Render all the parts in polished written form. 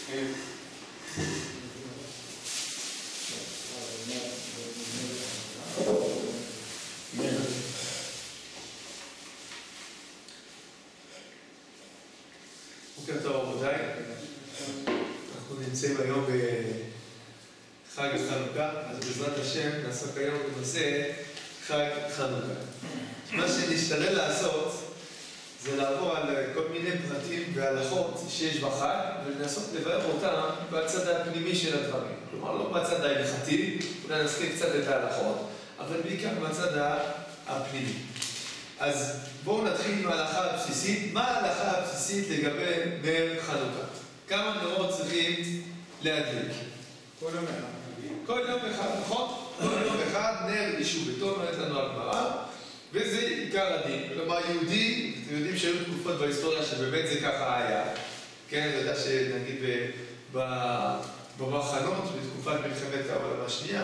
בוקר טוב רבותיי, אנחנו נמצאים היום בחג חנוכה, אז בעזרת השם נעסוק היום בנושא חג חנוכה. מה שנשתדל לעשות זה לעבור על כל מיני פרטים והלכות שיש בחג ולנסות לבאר אותם בצד הפנימי של הדברים. כלומר לא בצד ההלכתי, אולי נזכיר קצת את ההלכות, אבל בעיקר בצד הפנימי. אז בואו נתחיל עם ההלכה הבסיסית. מה ההלכה הבסיסית לגבי נר חנוכה? כמה נרות צריכים להדליק? כל יום אחד. כל יום אחד, נכון? כל יום אחד נר יישוב ביתו, אומרת לנו הגמרא, וזה עיקר הדין. כלומר, יהודי, אתם יודעים שהיו תקופות בהיסטוריה שבאמת זה ככה היה. כן, אני יודע שנגיד במחנות, בתקופת מלחמת העולם השנייה,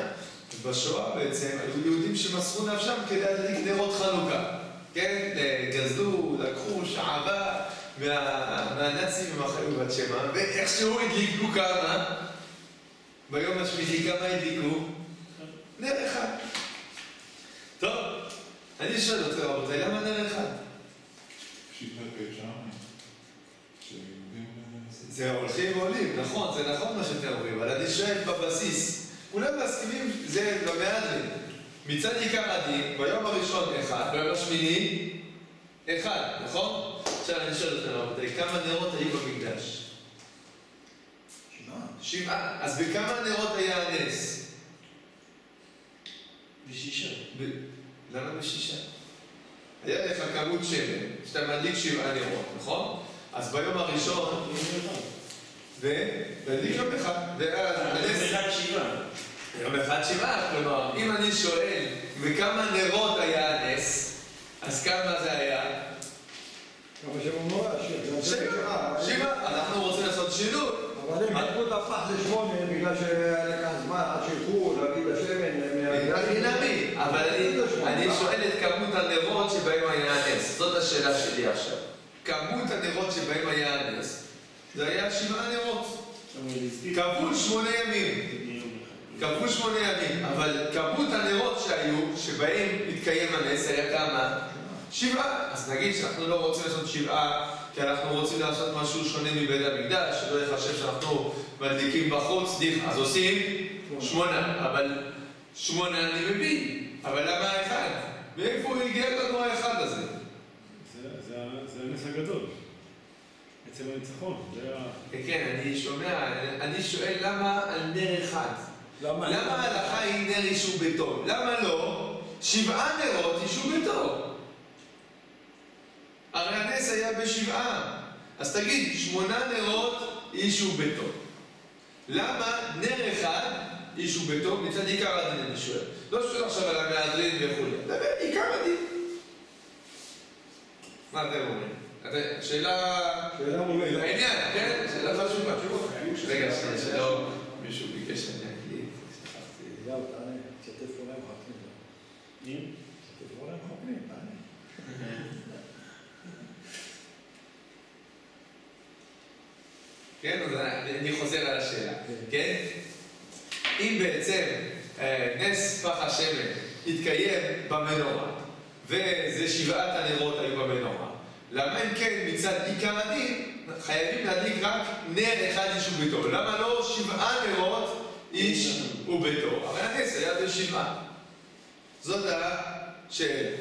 בשואה בעצם, היו יהודים שמסרו נפשם כדי להדליק נרות חנוכה. כן, גזלו, לקחו שעבה מהנאצים ומחלו בת שמע, ואיכשהו הדליקו כמה? ביום השמיני כמה הדליקו? נר אחד. טוב, אני שואל אותך רבותיי, למה נר אחד? זה הולכים ועולים, נכון, זה נכון מה שאתם אומרים, אבל אני שואל בבסיס, כולם מסכימים, זה במהדרין. מצד עיקר הדין, ביום הראשון אחד, ביום השמיני אחד, נכון? עכשיו אני שואל אותם רבותיי, כמה נרות היו במקדש? 7. אז בכמה נרות היה הנס? ב6. למה ב6? היה לך כמות שמן, שאתה מדליק 7 נרות, נכון? אז ביום הראשון ודליק יום אחד, ואז הנס... יום אחד 7. יום אחד 7, כלומר, אם אני שואל בכמה נרות היה הנס, אז כמה זה היה? כמה שמומרה, 7. אנחנו רוצים לעשות שינוי. אבל הם חלקו את הפך ל8 בגלל שלקח זמן עד שילכו להגיד לשמן. אבל אני שואל את כמות הנרות שבהם היה הנס. זאת השאלה שלי עכשיו. כמות הנרות שבהם היה הנס, זה היה 7 נרות. כפול 8 ימים. כפול 8 ימים, אבל כמות הנרות שהיו, שבהם התקיים הנס, היה כמה? 7. אז נגיד שאנחנו לא רוצים לעשות 7, כי אנחנו רוצים לעשות משהו שונה מבית המקדש, שלא יחשב שאנחנו מדליקים בחוץ, אז עושים 8, אבל 8 אני מבין, אבל למה 1? מאיפה הגיע לנו האחד הזה? זה הנס הגדול, עצם הניצחון. כן, אני שואל למה על נר אחד? למה ההלכה היא נר יישוב ביתו? למה לא 7 נרות יישוב ביתו? הרי הנס היה ב7. אז תגיד, 8 נרות יישוב ביתו. למה נר אחד יישוב ביתו? מצד עיקר הדין אני שואל. לא שואל עכשיו על המהדרין וכו'. דבר עיקר הדין. מה אתם אומרים? שאלה... לעניין, כן? שאלה חשובה. רגע, שלא מישהו ביקש שאני אקליט. זהו, תענה, תשתף פעולה עם חוקרים. תשתף פעולה עם חוקרים, תענה. כן, אז אני חוזר על השאלה, כן? אם בעצם נס פח השמן התקיים במנורה, וזה 7 הנרות היו במנורה, למה אם כן מצד עיקר הדין חייבים להדליק רק נר אחד איש וביתו? למה לא 7 נרות איש וביתו? הרי הנס היה ב7. זאת השאלה,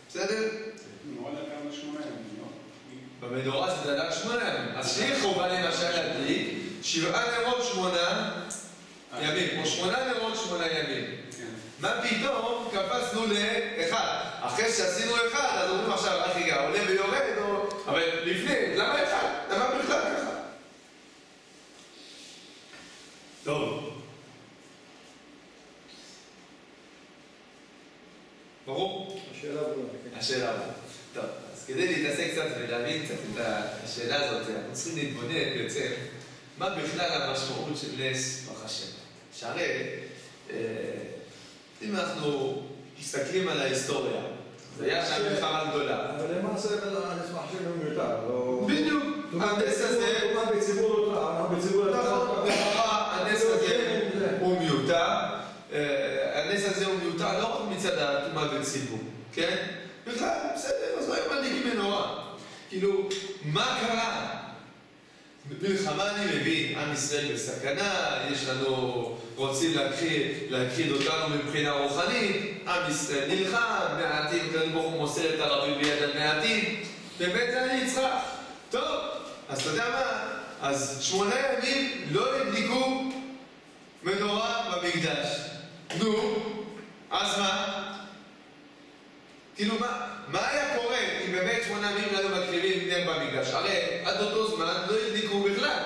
בסדר? במנורה דקה ב8 ימים, לא? במנורה זה דלק 8 ימים. אז שהיא חובה למשל להדליק 7 נרות 8 ימים, או 8 נרות 8 ימים. מה פתאום קפצנו ל1? אחרי שעשינו 1, אז אומרים עכשיו רק רגע, עולה ויורד, אבל לפני, למה 1? למה בכלל ככה? טוב. ברור? השאלה ברורה. טוב, אז כדי להתעסק קצת ולהבין קצת את השאלה הזאת, אנחנו צריכים להתבונן בעצם מה בכלל המשמעות של נס פח השמן. שהרי, אם אנחנו מסתכלים על ההיסטוריה, זה היה שם מלחמה גדולה. אבל למעשה הנס פח השמן הוא מיותר. בדיוק. הנס הזה... בציבור וצילמו, כן? בכלל, בסדר, אז לא היו מדליקים מנורה. כאילו, מה קרה? במלחמה אני מבין, עם ישראל בסכנה, יש לנו, רוצים להכחיד אותנו מבחינה רוחנית, עם ישראל נלחם, מעטים, כאן ברוך הוא מוסר את הרבים ביד על מעטים, באמת זה היה נצרך. טוב, אז אתה יודע מה? אז 8 ימים לא הדליקו מנורה במקדש. נו, אז מה? כאילו מה היה קורה אם באמת 8 ימים לא היו מקריבים נר במקדש? הרי עד אותו זמן לא הדליקו בכלל.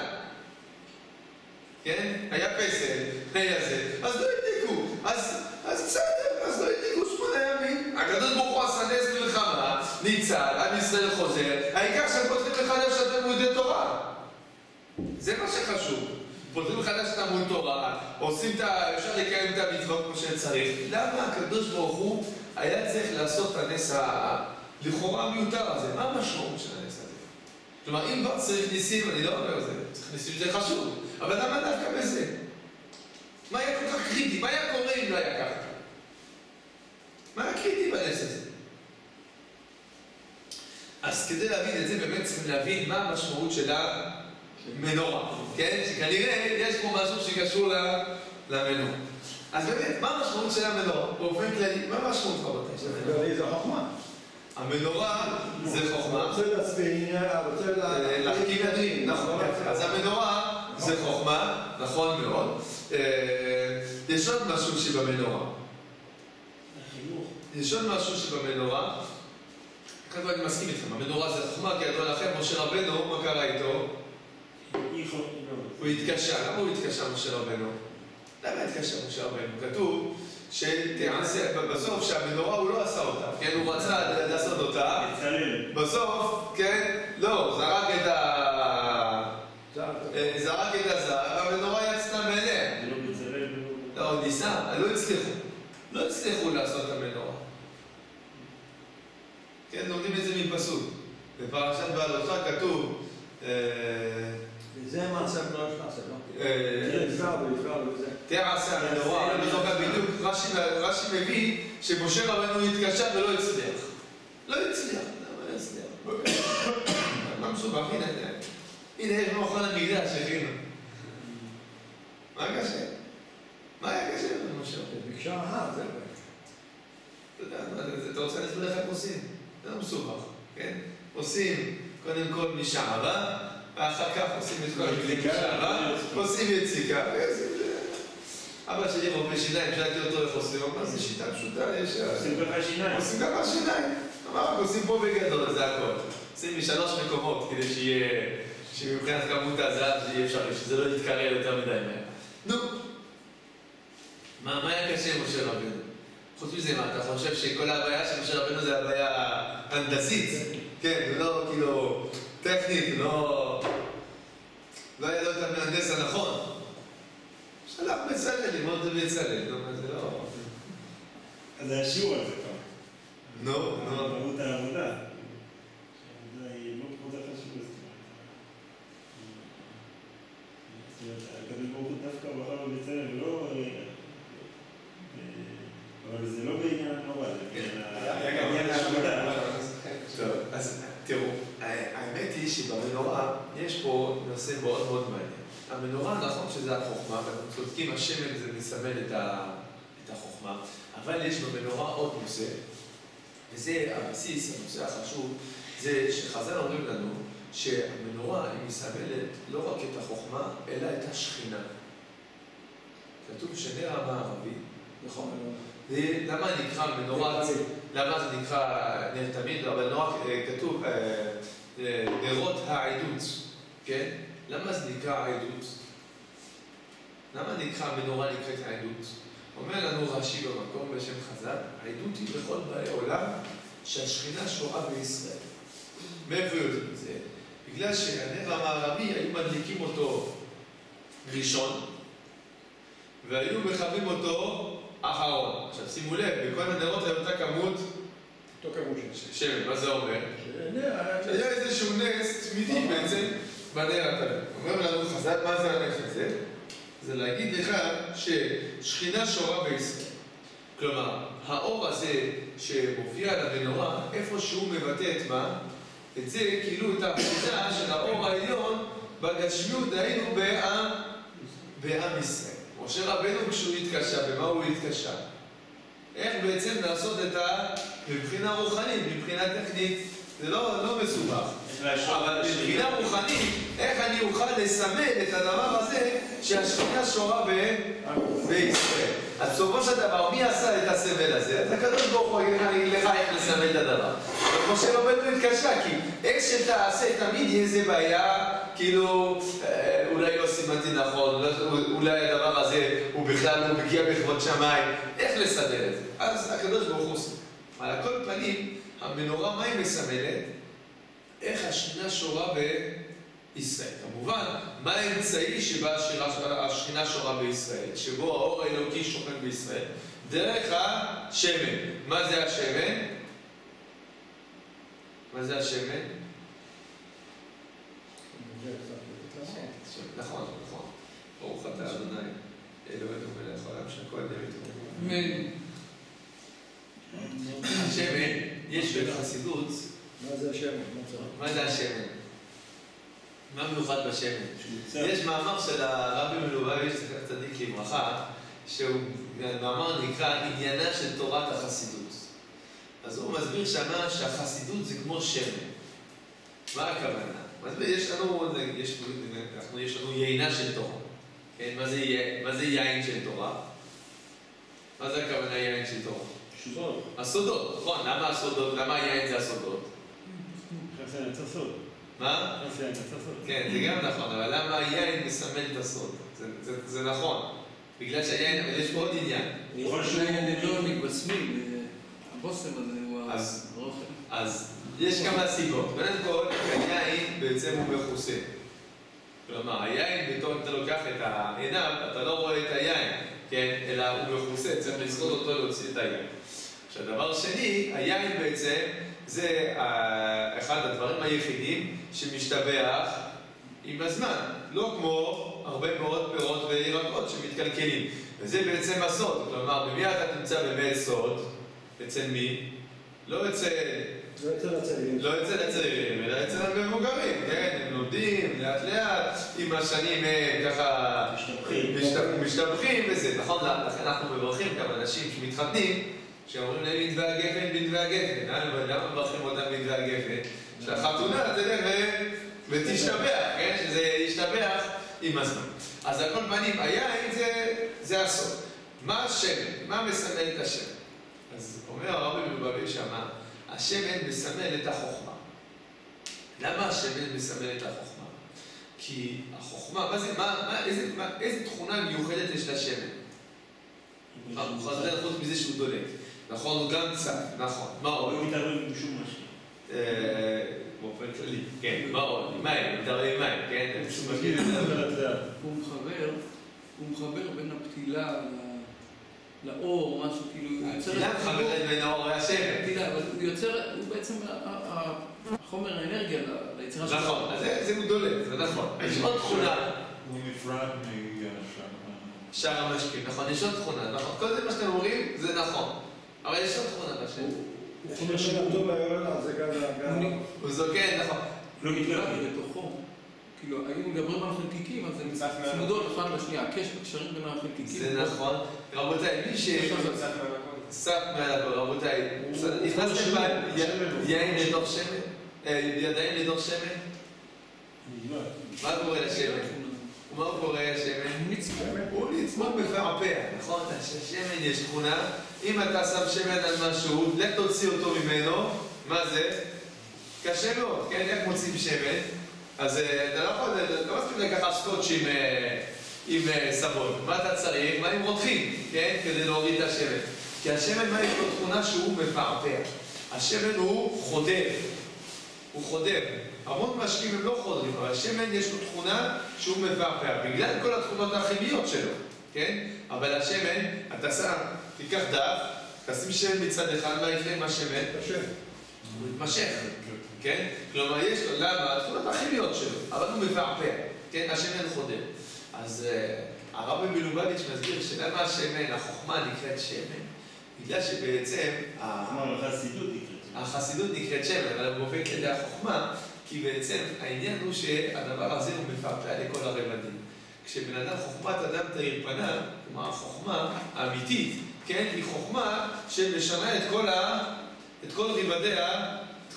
כן? היה פסל, היה זה, אז לא הדליקו. אז בסדר, אז לא הדליקו 8 ימים. הקדוש ברוך הוא עשה נס מלחמה, ניצל, עם ישראל חוזר, העיקר שהם פותחים מחדש את תלמודי תורה. זה מה שחשוב. פותחים מחדש את תלמוד תורה, אפשר לקיים את המצוות כמו שצריך. למה הקדוש ברוך הוא היה צריך לעשות את הנס לכאורה המיותר הזה? מה המשמעות של הנס הזה? כלומר, אם כבר צריך ניסים, אני לא אומר זה, צריך ניסים זה חשוב, אבל למה דווקא בזה? מה היה כל כך קריטי? מה היה קורה אם לא היה ככה? מה היה קריטי בנס הזה? אז כדי להבין את זה, באמת צריכים להבין מה המשמעות של המנורה, כן? שכנראה יש פה משהו שקשור למנורה. אז באמת, מה המשמעות של המנורה? באופן כללי, מה המשמעות רבותיי של המנורה? זה חוכמה. המנורה זה חוכמה. רוצה להחכים ידיים, נכון. אז המנורה זה חוכמה, נכון מאוד. יש עוד משהו שבמנורה. יש עוד משהו שבמנורה. ככה אני מסכים איתכם, המנורה זה חוכמה, כי ידוע לכם, משה רבנו, מה קרה איתו? הוא התקשה. למה הוא התקשה, משה רבנו? למה התקשר משה רבנו? כתוב שתעשה, בסוף שהמנורה הוא לא עשה אותה, כן? הוא רצה לעשות אותה. בסוף, כן? לא, זרק את הזר, והמנורה יצאה מעליה. לא, ניסה, לא הצליחו לעשות את המנורה. כן, לומדים את זה מפסוק. בפרשת בעלותך כתוב זה מעשה לא נכנס, לא? תעשה המנורה, אני זוכר בדיוק, רש"י מביא שמשה רבנו התקשה ולא הצליח. לא הצליח, למה לא הצליח? מה מסובך? הנה, יש מאכל המקדש, הכינו. מה קשה? מה היה קשה למשה רבנו? בקשה אחת, זה אתה רוצה להסביר איך עושים? זה לא מסובך, כן? עושים קודם כל משערה, ואחר כך עושים את כל הכלים משערה, עושים יציקה, אבא שלי רופא שיניים, שאלתי אותו איך עושים, מה זה שיטה פשוטה? עושים ככה שיניים. עושים ככה שיניים. אמר, עושים פה בגדול, זה הכל. עושים מ3 מקומות, כדי שמבחינת כמות הזהב שיהיה אפשר, שזה לא יתקרר יותר מדי מהר. נו, מה היה קשה עם משה רבנו? חוץ מזה, מה, אתה חושב שכל הבעיה של משה רבנו זה הבעיה הנדסית? כן, זה לא כאילו טכנית, לא היה לו את המהנדס הנכון. שלח בצלאל, ללמוד את בצלאל, זה לא... אז זה השיעור על זה כבר. נו. מהות העבודה. העבודה היא לא פחות חשובה. זאת אומרת, הקדוש ברוך הוא דווקא בחר בצלאל ולא... אבל זה לא בעניין הנורא, זה בעניין העבודה. טוב, אז תראו, האמת היא שבמנורה יש פה נושא מאוד מאוד מעניין. המנורה, נכון שזה החוכמה, ואנחנו צודקים, השמן זה מסמל את החוכמה, אבל יש במנורה עוד נושא, וזה הבסיס, הנושא החשוב, זה שחז"ל אומרים לנו שהמנורה היא מסמלת לא רק את החוכמה, אלא את השכינה. כתוב שנר המערבי, נכון? למה נקרא מנורה, למה זה נקרא נר תמיד, אבל נורא כתוב נרות העדות, כן? למה זה נקרא העדות? למה נקרא מנורה נקראת העדות? אומר לנו רש"י במקום בשם חז"ל, העדות היא בכל באי עולם שהשכינה שורה בישראל. מאיפה יודעים את זה? בגלל שהנר המערבי היו מדליקים אותו ראשון, והיו מכבים אותו אחרון. עכשיו שימו לב, בכל הנרות היה אותה כמות של שמן. מה זה אומר? היה איזשהו נס תמידי בעצם בנר הקטן. אומר לנו חז"ל, מה זה הנס הזה? זה להגיד לך ששכינה שורה בישראל. כלומר, האור הזה שמופיע על המנורה, איפה שהוא מבטא את מה? את זה כאילו את ההבחנה של האור העליון בגשמיות, דהיינו בעם ישראל. משה רבנו כשהוא התקשה, במה הוא התקשה? איך בעצם לעשות את מבחינה רוחנית, מבחינה טכנית, זה לא מסובך. אבל מבחינה רוחנית, איך אני אוכל לסמל את הדבר הזה שהשכינה שורה בישראל. אז בסופו של דבר, מי עשה את הסמל הזה? אז הקדוש ברוך הוא יגיד לך איך לסמל את הדבר. אבל משה רבנו התקשה, כי איך שתעשה תמיד יהיה איזה בעיה, כאילו, אולי לא סימנתי נכון, אולי הדבר הזה הוא בכלל הוא מגיע בכבוד שמיים, איך לסדר את זה? אז הקדוש ברוך הוא עושה. על כל פנים, המנורה מה היא מסמלת? איך השכינה שורה בישראל. כמובן, מה האמצעי שבה השכינה שורה בישראל? שבו האור האלוקי שוכן בישראל? דרך השמן. מה זה השמן? מה זה השמן? נכון, נכון. ברוך אתה אדוני, אלוהינו מלך העולם שהכל נהיה בטוב. השמן, יש בחסידות. מה זה השמן? מה זה השמן? מה מיוחד בשמן? יש מאמר של הרבי מלובביץ' זכר צדיק לברכה, שהוא מאמר נקרא עניינה של תורת החסידות. אז הוא מסביר שמה שהחסידות זה כמו שמן. מה הכוונה? יש לנו יינה של תורה. כן? מה זה יין של תורה? מה זה הכוונה יין של תורה? סודות. הסודות, נכון. למה הסודות? למה היין זה הסודות? חסן את הסוד. מה? חסן את הסוד. כן, זה גם נכון, אבל למה היין מסמל את הסוד? זה נכון. בגלל שהיין, אבל יש פה עוד עניין. היין לא מתבשמים, הבושם הזה הוא הרוכל. אז יש כמה סיבות. קודם כל, היין בעצם הוא מכוסה. כלומר, היין, בתור אם אתה לוקח את העיניו, אתה לא רואה את היין, כן? אלא הוא מכוסה, צריך לזכות אותו להוציא את היין. עכשיו, דבר שני, היין בעצם זה אחד הדברים היחידים שמשתבח עם הזמן. לא כמו הרבה מאוד פירות וירקות שמתקלקלים. וזה בעצם הסוד. כלומר, במי אתה תמצא באמת סוד? אצל מי? לא אצל הצעירים, אלא אצל המבוגרים, כן? הם לומדים לאט לאט, עם השנים הם ככה משתבחים וזה, נכון? לכן אנחנו מברכים כמה אנשים שמתחתנים, שאומרים להם מתווה הגפן בנתווה הגפן, למה מברכים אותם בנתווה הגפן? שהחתונה תלך ותשתבח, כן? שזה ישתבח עם הזמן. אז על כל פנים, היין זה הסוד. מה השמן? מה מסמל את השמן? אז אומר הרבי מלובביץ' שמה, השמן מסמל את החוכמה. למה השמן מסמל את החוכמה? כי החוכמה, איזה תכונה מיוחדת יש לשמן? חוץ מזה שהוא דולק. נכון, הוא גם צד, נכון. מה עוד? הוא מתערב בשום משהו. באופן כללי, כן, מה עוד? מים, מתערב עם מים, כן? הוא מחבר בין הפתילה לאור, משהו כאילו... הפתילה מחברת בין האור והשמן. הפתילה, אבל הוא בעצם החומר האנרגיה ליצירה שלו. נכון, אז זה הוא דולק, זה נכון. יש עוד תכונה. הוא נפרד שאר המשקים, נכון, יש עוד תכונה, נכון. כל זה מה שאתם אומרים, זה נכון. אבל יש עוד תכונה בשם. הוא חומר שגדול ליורלה, זה גם... הוא זוקן, נכון. לא מתלבט בתוכו. כאילו, היו מדברים על חלקיקים, אז הם צמודות אחד לשנייה, הקשרים בין החלקיקים. זה נכון. רבותיי, מי ש... סף מעל הכל, רבותיי. נכנסתם יין לתוך שמן? ידיים לתוך שמן? מה קורה לשמן? ומה קורה לשמן? הוא נצמוק בפעפע, נכון? לשמן יש תכונה. אם אתה שם שמן על משהו, לך תוציא אותו ממנו. מה זה? קשה מאוד, כן? איך מוצאים שמן? אז אתה לא יכול, לא מספיק לקחת סקוץ' עם סבון. מה אתה צריך? מה עם רותחים, כן? כדי להוריד את השמן. כי השמן, מה יש לו תכונה שהוא מפעפע? השמן הוא חודר. הוא חודר. המון משקים הם לא חודרים, אבל השמן יש לו תכונה שהוא מפעפע. בגלל כל התכונות הכימיות שלו, כן? אבל השמן, אתה שם, תיקח דף, תשים שמן מצד אחד, מה יקרה עם השמן? הוא מתמשך. כן? כלומר, יש לו, למה? התכונות הכימיות שלו, אבל הוא מפעפע, כן? השמן חודר. אז הרבי מלובביץ' מסביר שלמה השמן, החוכמה נקראת שמן, בגלל שבעצם החסידות נקראת שמן, אבל באופן כדי החוכמה, כי בעצם העניין הוא שהדבר הזה הוא מפעפע לכל הרבדים. כשבן אדם, חוכמת אדם תאיר פניו, כלומר החוכמה האמיתית, כן, היא חוכמה שמשנה את כל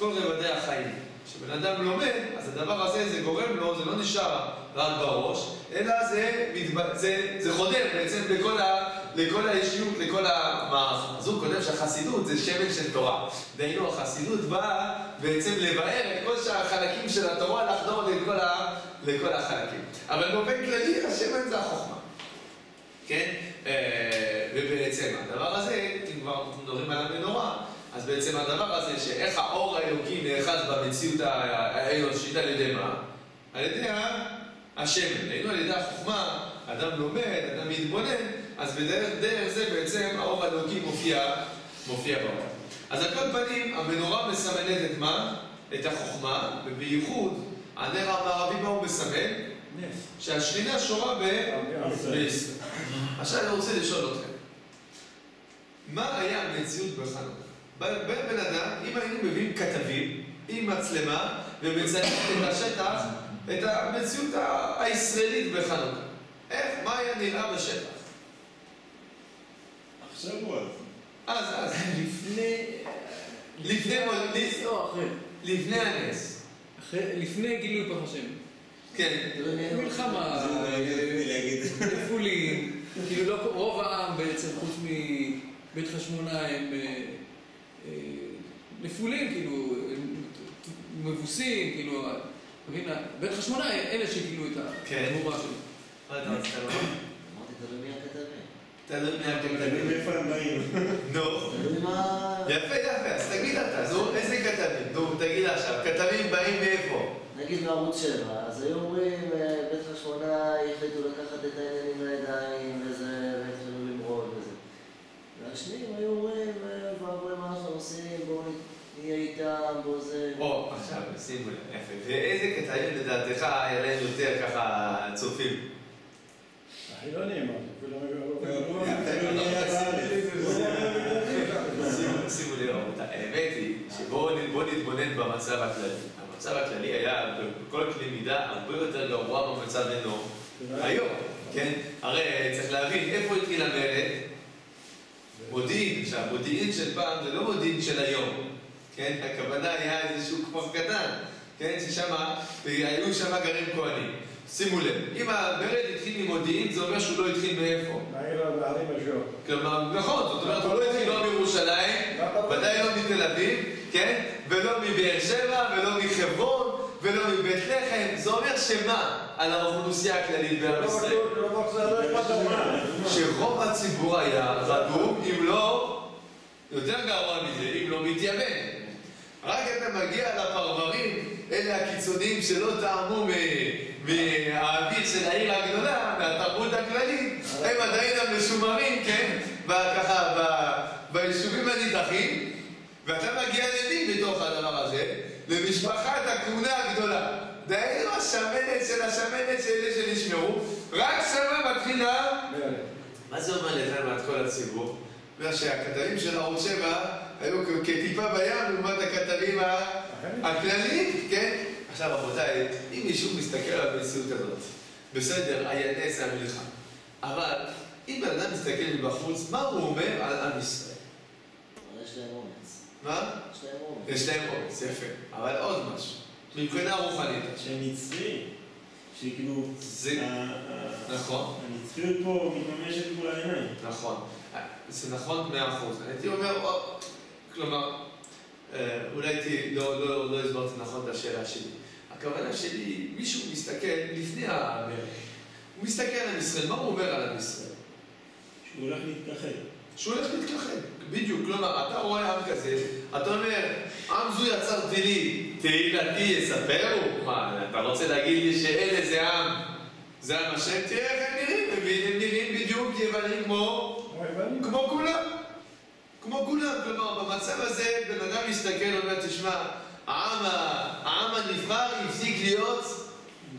רבדי החיים. כשבן אדם לומד, אז הדבר הזה זה גורם לו, זה לא נשאר רק בראש, אלא זה חודר בעצם לכל האישיות, לכל המערך. אז הוא כותב שהחסידות זה שמן של תורה. דהיינו, החסידות באה בעצם לבאר את כל החלקים של התורה, לחדור לכל החלקים. אבל באופן כללי, השמן זה החוכמה. כן? ובעצם הדבר הזה, אם כבר אנחנו מדברים על המנורה, אז בעצם הדבר הזה, שאיך האור האלוקי נאחז במציאות האנושית, על ידי מה? על ידי השמן. היינו על ידי החוכמה, אדם לומד, אדם מתבונן, אז בדרך זה בעצם האור האלוקי מופיע בעולם. אז על כל פנים, המנורה מסמנת את מה? את החוכמה, ובייחוד, הנר המערבי מה הוא מסמן? שהשכינה שורה בישראל. עכשיו אני רוצה לשאול אתכם, מה היה המציאות בחנוכה? בן אדם, אם היינו מביאים כתבים עם מצלמה ומצלמים את השטח, את המציאות הישראלית בחנוכה, מה היה נראה בשטח? עכשיו הוא אז. לפני הנס. לפני גילוי פח השם. כן. מלחמה, נפולים, כאילו לא, רוב העם בעצם, חוץ מבית חשמונה, הם נפולים, כאילו, מבוסים, כאילו, בית חשמונה, אלה שגילו את המורה שלו. מה אתה רוצה לומר? אמרתי, תלוי מי הכתבים. תלוי מי הכתבים. מאיפה הם באים? נו. תלוי מה... יפה, אז תגיד אתה, איזה כתבים? נו, תגיד עכשיו, כתבים באים מאיפה? נגיד מערוץ 7, אז היו אומרים, בית חשמונה החליטו לקחת את העניינים לידיים והתחילו למרוד וזה. והשניים היו אומרים, מה אנחנו עושים, בואו נהיה איתם, בואו זה... עכשיו, שימו לב, יפה. ואיזה כתבים לדעתך היה להם יותר ככה צופים? החילונים, שימו לב, האמת היא שבואו נתבונן במצב הכללי. המצב הכללי היה בכל קנה מידה הרבה יותר גרוע במצבנו היום, כן? הרי צריך להבין איפה התחיל המרד? מודיעין, שהמודיעין של פעם זה לא מודיעין של היום, כן? הכוונה היה איזשהו כפר קטן, כן? ששם, היו שם גרים כהנים. שימו לב, אם המרד התחיל ממודיעין, זה אומר שהוא לא התחיל מאיפה? בערים השור. כלומר, נכון, זאת אומרת, הוא לא התחיל לא מירושלים, ודאי לא מתל אביב, כן? ולא מבאר שבע, ולא מחברון, ולא מבית לחם. זה אומר שמה על האוכלוסייה הכללית בעם ישראל? שרוב הציבור היה רדום, אם לא, יותר גרוע מזה, אם לא מתייבן. רק אתה מגיע לפרברים, אלה הקיצונים שלא טעמו מהאוויר של העיר הגדולה, מהתרבות הכללית, הם עדיין המשומרים, כן? וככה, ביישובים הנידחים, ואתה מגיע למי בתוך הדבר הזה? למשפחת הכהונה הגדולה. דהיינו השמנת של אלה שנשמרו, רק שמה מתחילה... מה זה אומר לכם את כל הציבור? בגלל שהכתבים של ערוץ 7 היו כטיפה בים לעומת הכתבים הכלליים, כן? עכשיו רבותיי, אם מישהו מסתכל על המציאות הזאת, בסדר, היה נס המלחמה, אבל אם בן אדם מסתכל מבחוץ, מה הוא אומר על עם ישראל? יש להם אומץ. מה? יש להם אומץ. יש להם אומץ, יפה. אבל עוד משהו, מבחינה רוחנית. שהם נצחים, שכאילו... נכון. הנצחיות פה מתממשת מול העיניים. נכון. זה נכון 100%. הייתי אומר, כלומר, אולי לא הסברתי נכון את השאלה שלי. הכוונה שלי, מישהו מסתכל לפני המרד. הוא מסתכל על ישראל, מה הוא אומר על עם ישראל? שהוא הולך להתכחד. שהוא הולך להתכחד, בדיוק. כלומר, אתה רואה עם כזה, אתה אומר, עם זו יצרתי לי, תהילתי יספרו? מה, אתה רוצה להגיד לי שאלה זה עם? זה עם השם? תראה איך הם נראים, הם נראים בדיוק יוונים כמו כולם. כמו כולם, כלומר, במצב הזה, בן אדם מסתכל, אומר, תשמע, העם הנבחר הפסיק להיות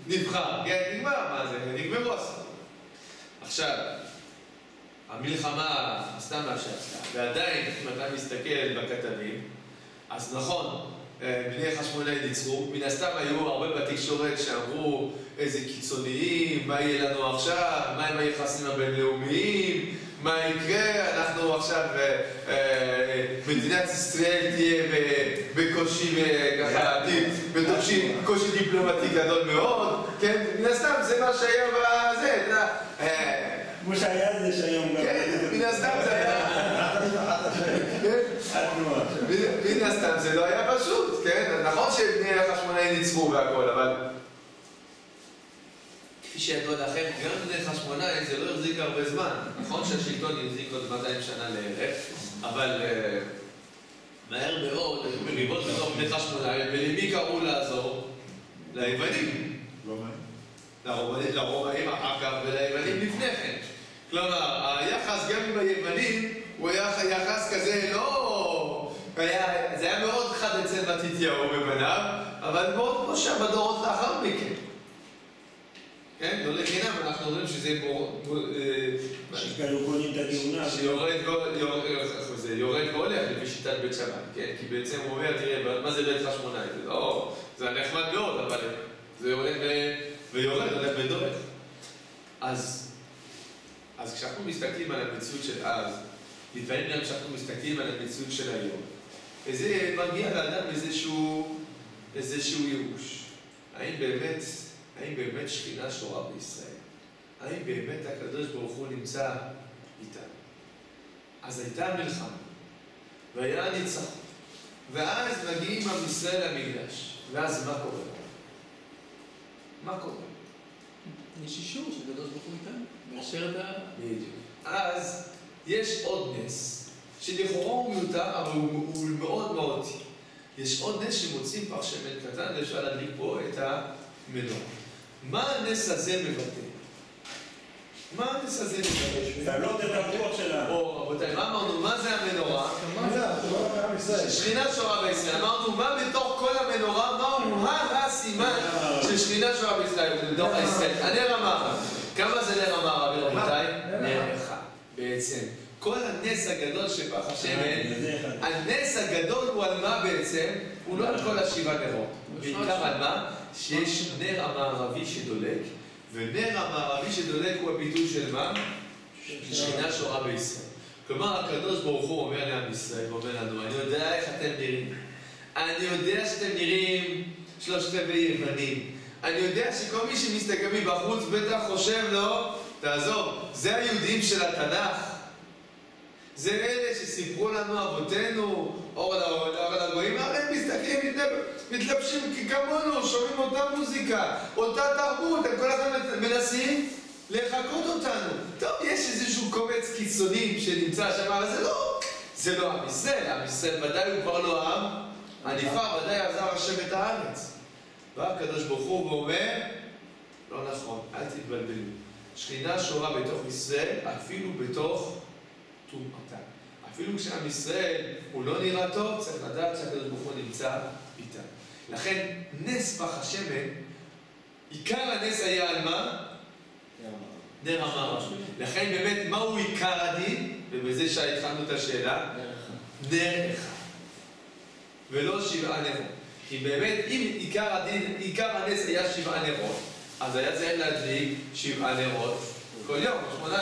נבחר. כן, נגמר, מה זה? נגמרו עשה. עכשיו, המלחמה עשתה מה שעשתה, ועדיין, אם אתה מסתכל בכתבים, אז נכון, בני חשמונאי ניצחו, מן הסתם היו הרבה בתקשורת שאמרו איזה קיצוניים, מה יהיה לנו עכשיו, מה עם היחסים הבינלאומיים, מה יקרה, אנחנו עכשיו, מדינת ישראל תהיה בקושי, ככה, בתוקשים, קושי דיפלומטי גדול מאוד, כן, מן הסתם זה מה שהיה בזה, אתה יודע, כמו שהיה זה שהיום גם... כן, מן הסתם זה היה... מן הסתם זה לא היה פשוט, כן? נכון שבני חשמונאי ניצחו והכל, אבל... כפי שידוע לכם, גם בני חשמונאי זה לא החזיק הרבה זמן. נכון שהשלטון יחזיק עוד 200 שנה לערך, אבל מהר מאוד, מריבות בתוך בני חשמונאי, ולמי קראו לעזור? ליוונים. לרומאים אחר כך וליוונים לפני כן. כלומר, היחס גם עם היוונים הוא היה יחס כזה לא... זה היה מאוד חד אצל מתתיהו ובניו, אבל מאוד מושב בדורות לאחר מכן. כן? לא לחינם, אנחנו אומרים שזה שכאילו קונים את הגאונה. שיורד והולך לפי שיטת בית שמאי, כן? כי בעצם הוא אומר, תראה, מה זה בית חשמונאי? זה נחמד מאוד, אבל זה הולך ויורד, הולך ודורך. אז כשאנחנו מסתכלים על המציאות של אז, לפעמים גם כשאנחנו מסתכלים על המציאות של היום, וזה מגיע לאדם איזשהו ייאוש. האם באמת שכינה שורה בישראל? האם באמת הקדוש ברוך הוא נמצא איתנו? אז הייתה מלחמה, והיה ניצחון, ואז מגיעים עם ישראל למקדש, ואז מה קורה? מה קורה? יש אישור שקדוש ברוך הוא איתנו, מאשר את ה... בדיוק. אז יש עוד נס, שלכאורה הוא מיותר, אבל הוא מאוד מהותי. יש עוד נס שמוצאים פח שמן קטן, ואפשר להדליק פה את המנורה. מה הנס הזה מבטא? מה הנס הזה מבטא? תעלות את הרוח שלה. רבותיי, מה אמרנו? מה זה המנורה? שכינה שורה בישראל. אמרנו, מה בתוך כל המנורה? מה הסימן של שכינה שורה בישראל? בתוך הישראל. הנר המערבי. כמה זה נר המערבי, רבותיי? נר אחד. בעצם. כל הנס הגדול של פח השמן, הנס הגדול הוא על מה בעצם? הוא לא על כל השבעה נרות. בעיקר על מה? שיש נר המערבי שדולק, ונר המערבי שדולק הוא הביטוי של מה? שכינה שורה בישראל. כלומר, הקדוש ברוך הוא אומר לעם ישראל, אומר לנו, אני יודע איך אתם נראים. אני יודע שאתם נראים 3/4 יוונים. אני יודע שכל מי שמסתכל מבחוץ בטח חושב לו, תעזוב, זה היהודים של התנ"ך. זה אלה שסיפרו לנו אבותינו, אור על הגויים, הרי הם מסתכלים, מתלבשים כמונו, שומעים אותה מוזיקה, אותה תרבות, הם כל הזמן מנסים לחקות אותנו. טוב, יש איזשהו קומץ קיצוני שנמצא שם, אבל זה לא עם ישראל. עם ישראל ודאי הוא כבר לא עם, הנבחר ודאי עזר השם את הארץ. והקדוש ברוך הוא ואומר, לא נכון, אל תתבלבלו. שכינה שורה בתוך ישראל, אפילו בתוך טומאתם. אפילו כשעם ישראל הוא לא נראה טוב, צריך לדעת שהקדוש ברוך הוא נמצא איתם. לכן נס פח השמן, עיקר הנס היה על מה? נר המערבי. לכן באמת מהו עיקר הדין? ובזה שהתחלנו את השאלה, נר אחד. ולא 7 נרות. כי באמת אם עיקר הנס היה 7 נרות, אז היה צריך להדליק 7 נרות כל יום, 8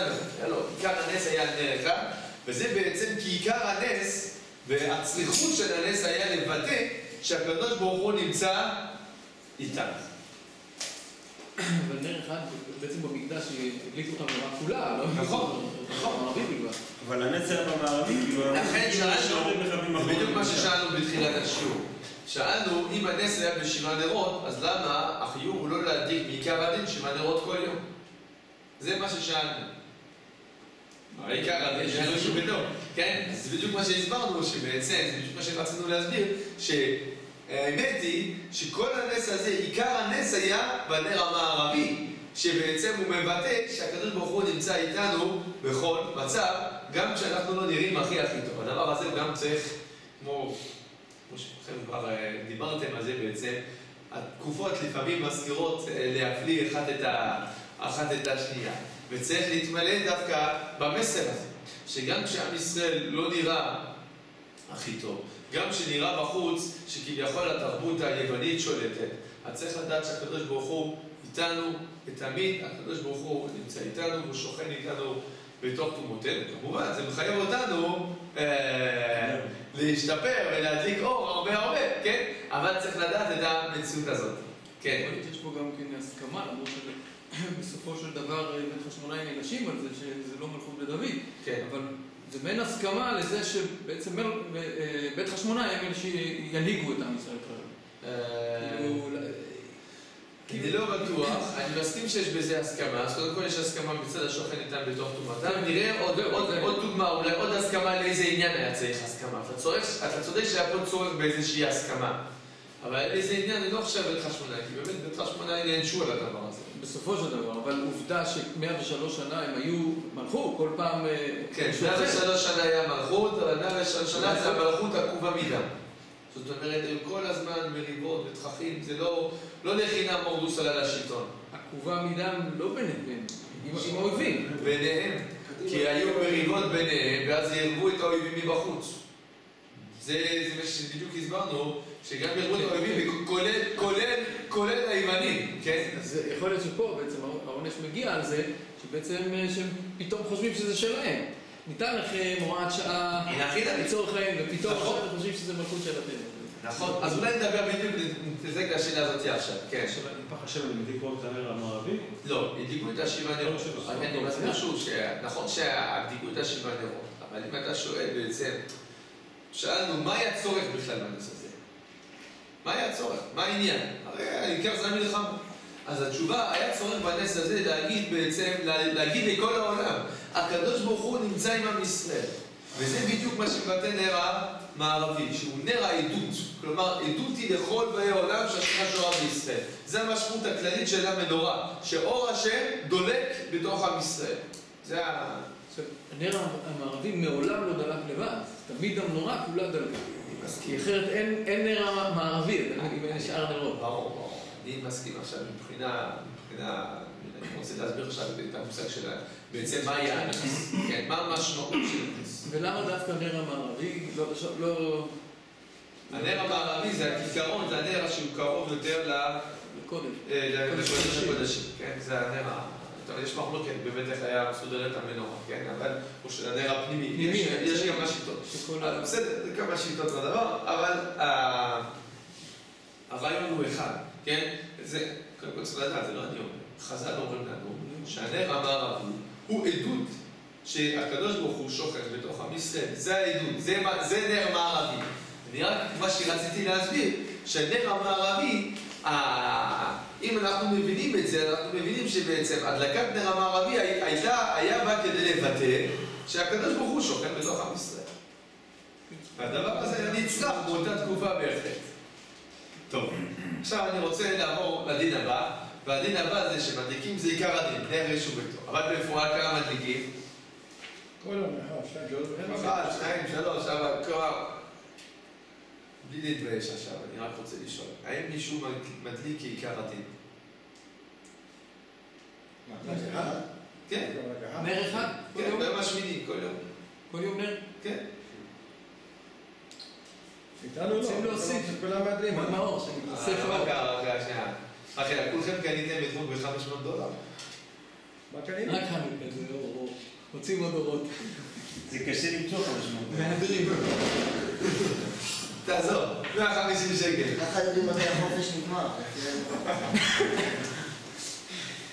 נרות. עיקר הנס היה נר אחד, וזה בעצם כי עיקר הנס והצליחות של הנס היה לבטא שהקדוש ברוך הוא נמצא איתנו. אבל נר אחד בעצם במקדש הדליקו אותם נורא כפולה, לא? נכון, נכון. אבל הנס היה במערבי, כאילו... לכן שאלנו, בדיוק מה ששאלנו בתחילת השיעור. שאלנו, אם הנס היה ב7 נרות, אז למה החיוב הוא לא להדליק מעיקר הדין 7 נרות כל יום? זה מה ששאלנו. העיקר הדין שאין לו שום בטוב. כן? אז זה בדיוק מה שהסברנו, שבעצם, זה בדיוק מה שרצינו להסביר, שהאמת היא שכל הנס הזה, עיקר הנס היה בנר המערבי, שבעצם הוא מבטא שהקדוש ברוך הוא נמצא איתנו בכל מצב, גם כשאנחנו לא נראים הכי טוב. הדבר הזה גם צריך, כמו שכולכם כבר דיברתם על זה בעצם, התקופות לפעמים מזכירות להפליא אחת את השנייה. וצריך להתמלא דווקא במסר הזה, שגם כשעם ישראל לא נראה הכי טוב, גם כשנראה בחוץ שכביכול התרבות היוונית שולטת, אז צריך לדעת שהקדוש ברוך הוא איתנו, ותמיד הקדוש ברוך הוא נמצא איתנו ושוכן איתנו בתוך תומותינו. כמובן, זה מחייב אותנו להשתפר ולהדליק אור הרבה, כן? אבל צריך לדעת את המציאות הזאת. כן. יש פה גם כן הסכמה, למרות שבסופו של דבר בית חשמונאי נגשים על זה, שזה לא מלכות בדוד. כן. אבל זה בין הסכמה לזה שבעצם בית חשמונאי הם אלה שינהיגו את עם ישראל כרגע. אני לא בטוח, אני מסכים שיש בזה הסכמה, אז קודם כל יש הסכמה מצד השוכן איתם בתוך תומתם. נראה עוד דוגמה, אולי עוד הסכמה לאיזה עניין היה צריך הסכמה. אתה צודק שהיה פה צורך באיזושהי הסכמה. אבל איזה עניין, אני לא חושב בית חשמונאי, כי באמת בית חשמונאי נענשו על הדבר הזה. בסופו של דבר, אבל עובדה ש103 שנה הם היו מלכו, כל פעם... כן, 103 שנה היה מלכות, אבל 103 שנה זה המלכות עקובה מדם. זאת אומרת, הם כל הזמן מריבות ותככים, זה לא לחינם מורדוס עלה לשלטון. עקובה מדם לא ביניהם, עם האויבים. ביניהם, כי היו מריבות ביניהם, ואז ירבו את האויבים מבחוץ. זה מה שבדיוק הסברנו, שגם ירבו את האויבים, כולל היוונים, כן? אז יכול להיות שפה בעצם העונש מגיע על זה, שבעצם שהם פתאום חושבים שזה שלהם. ניתן לכם הוראת שעה ליצור חיים, ופתאום עכשיו אתם חושבים שזה מלכות שלכם. נכון, אז אולי נדבר בדיוק, נתזק לשאלה הזאת עכשיו, כן. פח השם, הם הדליקו את הנר המערבי? לא, הדליקו את השבעה נרות. אני מסביר שוב, נכון שהדליקו את השבעה נרות, אבל אם אתה שואל בעצם, שאלנו, מה היה צורך בכלל בנס הזה? מה היה צורך? מה העניין? הרי העיקר זה המלחמה. אז התשובה, היה צורך בנס הזה להגיד בעצם, להגיד לכל העולם, הקדוש ברוך הוא נמצא עם עם ישראל. וזה בדיוק מה שמבטא נר המערבי, שהוא נר העדות. כלומר, עדות היא לכל באי העולם שהשכינה שורה בישראל. זו המשמעות הכללית של המנורה, שאור השם דולק בתוך עם ישראל. זה ה... הנר המערבי מעולם לא דלק לבד, תמיד המנורה כולה דלקה. כי אחרת אין נר המערבי, אם אין שאר נרות. ברור. אני מסכים עכשיו מבחינה... אני רוצה להסביר עכשיו את המושג שלה, בעצם מה היה הנס, כן, מה המשמעות של הנס. ולמה דווקא הנר המערבי לא... הנר המערבי זה הכיכרון, זה הנר שהוא קרוב יותר לקודש הקודשים, כן, זה הנר יש מחלוקת, באמת איך היה מסודרת המנורה, כן, אבל הוא של הנר הפנימי, יש כמה שיטות. בסדר, זה כמה שיטות לדבר, אבל הרעיון הוא אחד, כן, זה, קודם כל צריך לדעת, זה לא אני אומר. חז"ל אומרים לנו שהנר המערבי הוא עדות שהקדוש ברוך הוא שוכן בתוך עם ישראל. זה העדות, זה נר מערבי. אני רק מה שרציתי להסביר, שהנר המערבי, אם אנחנו מבינים את זה, אנחנו מבינים שבעצם הדלקת נר המערבי היה בה כדי לבטא שהקדוש ברוך הוא שוכן בתוך עם ישראל. והדבר הזה נצרך באותה תקופה בהחלט. טוב, עכשיו אני רוצה לעבור לדין הבא. והדין הבא זה שמדליקים זה עיקר הדין, נר רשו ביתו. אבל בפועל כמה מדליקים? כל יום, 1, 2, 3, 1, 2, 3, אבל כבר... בלי להתבייש עכשיו, אני רק רוצה לשאול. האם מישהו מדליק כעיקר הדין? כן. נר אחד? כן, ביום השמיני, כל יום. כל יום נר? כן. איתנו לא, כולם מעדרים. מה האור שאני מתאסף מה קרה, שנייה. אחי, כולכם קניתם את חוג ב$500? מה קניתם? רק חנוכה, זה אור. רוצים עוד אורות. זה קשה למצוא 500. מהדרים. תעזור, 150 שקל. ככה יודעים מתי החופש נגמר.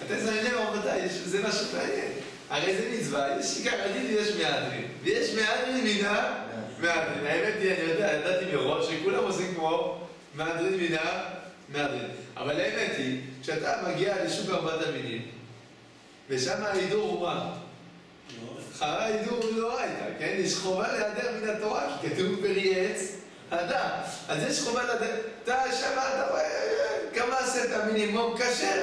אתה שמים לב רבותיי, זה משהו מעניין. הרי זה מצווה, יש עיקר הדין ויש מהדרין. ויש מהדרין מינה מהדרין. האמת היא, אני יודע, ידעתי מראש שכולם עושים כמו מהדרין מינה מהדרין. אבל האמת היא, כשאתה מגיע לשוק ארבעת המינים, ושם ההידור הוא מה? חרה ההידור הוא לא הייתה, כן? יש חובה להיעדר מן התורה, כי כתוב פרי עץ אדם. אז יש חובה להיעדר, אתה שמה, אתה רואה, כמה עשרת המינימום? כשר,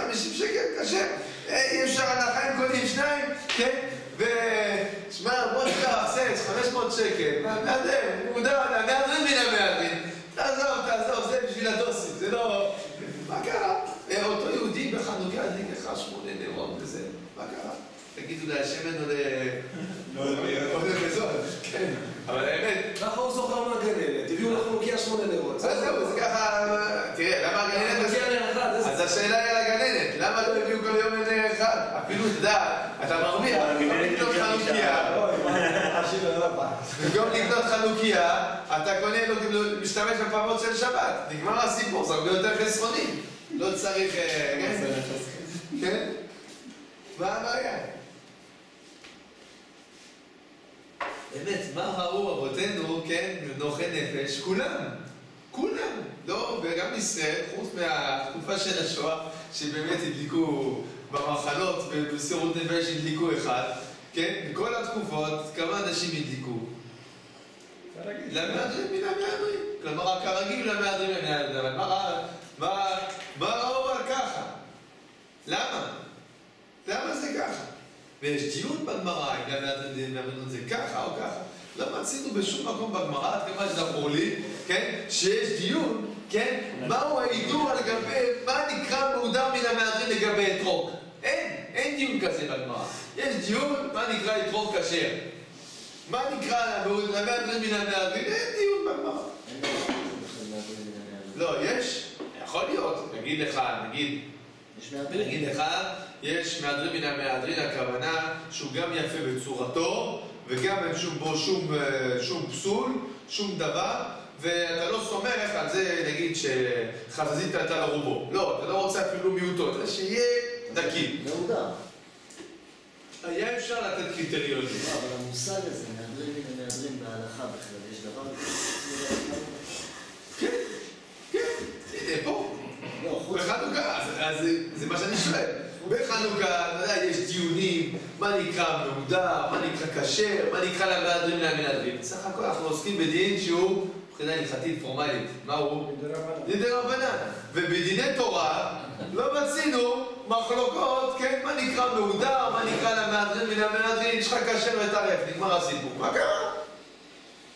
50 שקל, כשר. אי אפשר הנחה אם קונים 2, כן? ושמע, בוא נקרא, 500 שקל. מהדר, מודע, מהדרים מן המהדרים. תעזוב, זה בשביל הדוסים, זה לא... מה קרה? אותו יהודי בחנוכה הדליק לך 8 נרות וזה. מה קרה? תגידו להשמן או לא יודע. לבזול. כן, אבל האמת... ככה הוא זוכר מהגננת, הביאו לך חנוכיה 8 נרות. אז זהו, זה ככה... תראה, למה הגננת... אז השאלה היא על הגננת, למה לא הביאו כל יום נר אחד? אפילו, אתה יודע, אתה מרוויח, במקום לקנות חנוכיה, במקום לקנות חנוכיה, אתה קונה, משתמש בפעמות של שבת. נגמר הסיפור, זה הרבה יותר חסכוני. לא צריך... כן? מה הבעיה? באמת, מה ראו אבותינו, כן, נוחי נפש? כולם, לא, וגם ישראל, חוץ מהתקופה של השואה, שבאמת הדליקו במחנות, ובסירות נפש הדליקו אחד, כן, בכל התקופות, כמה אנשים הדליקו? למהדרין מן המהדרין, כלומר, הכרגיל למהדרין מן המהדרין, אבל מה ראו על ככה? למה? למה זה ככה? ויש דיון בגמרא, אם למהדרין זה ככה או ככה. לא מצינו בשום מקום בגמרא, עד כמה שזכור לי, כן? שיש דיון, כן? מהו האידור על גבי, מה נקרא מהודר מן המהדרין לגבי אתרוג? אין דיון כזה בגמרא. יש דיון, מה נקרא אתרוג כשר? מה נקרא למהדרין מן המהדרין? אין דיון בגמרא. לא, יש? יכול להיות. נגיד לך, נגיד לך, יש מהדרין מן המהדרין, הכוונה שהוא גם יפה בצורתו, וגם אין בו שום פסול, שום דבר, ואתה לא סומך על זה, נגיד, שחזזית הייתה לרובו. לא, אתה לא רוצה אפילו מיעוטו, זה שיהיה נקי. מעודר. היה אפשר לתת קריטריונים. לא, אבל המושג הזה, מהדרין מן המהדרין בהלכה בכלל, יש דבר כן, הנה, פה. בחנוכה, אז זה מה שאני שואל. בחנוכה, אתה יודע, יש דיונים, מה נקרא מהודר, מה נקרא כשר, מה נקרא למהדרין מהמהדרין. סך הכל אנחנו עוסקים בדין שהוא מבחינה הלכתית פורמלית. מה הוא? דין רבנן. ובדיני תורה לא מצינו מחלוקות, כן, מה נקרא מהודר, מה נקרא למהדרין מן המהדרין, יש לך כשר וטרף, נגמר הסיפור. מה קרה?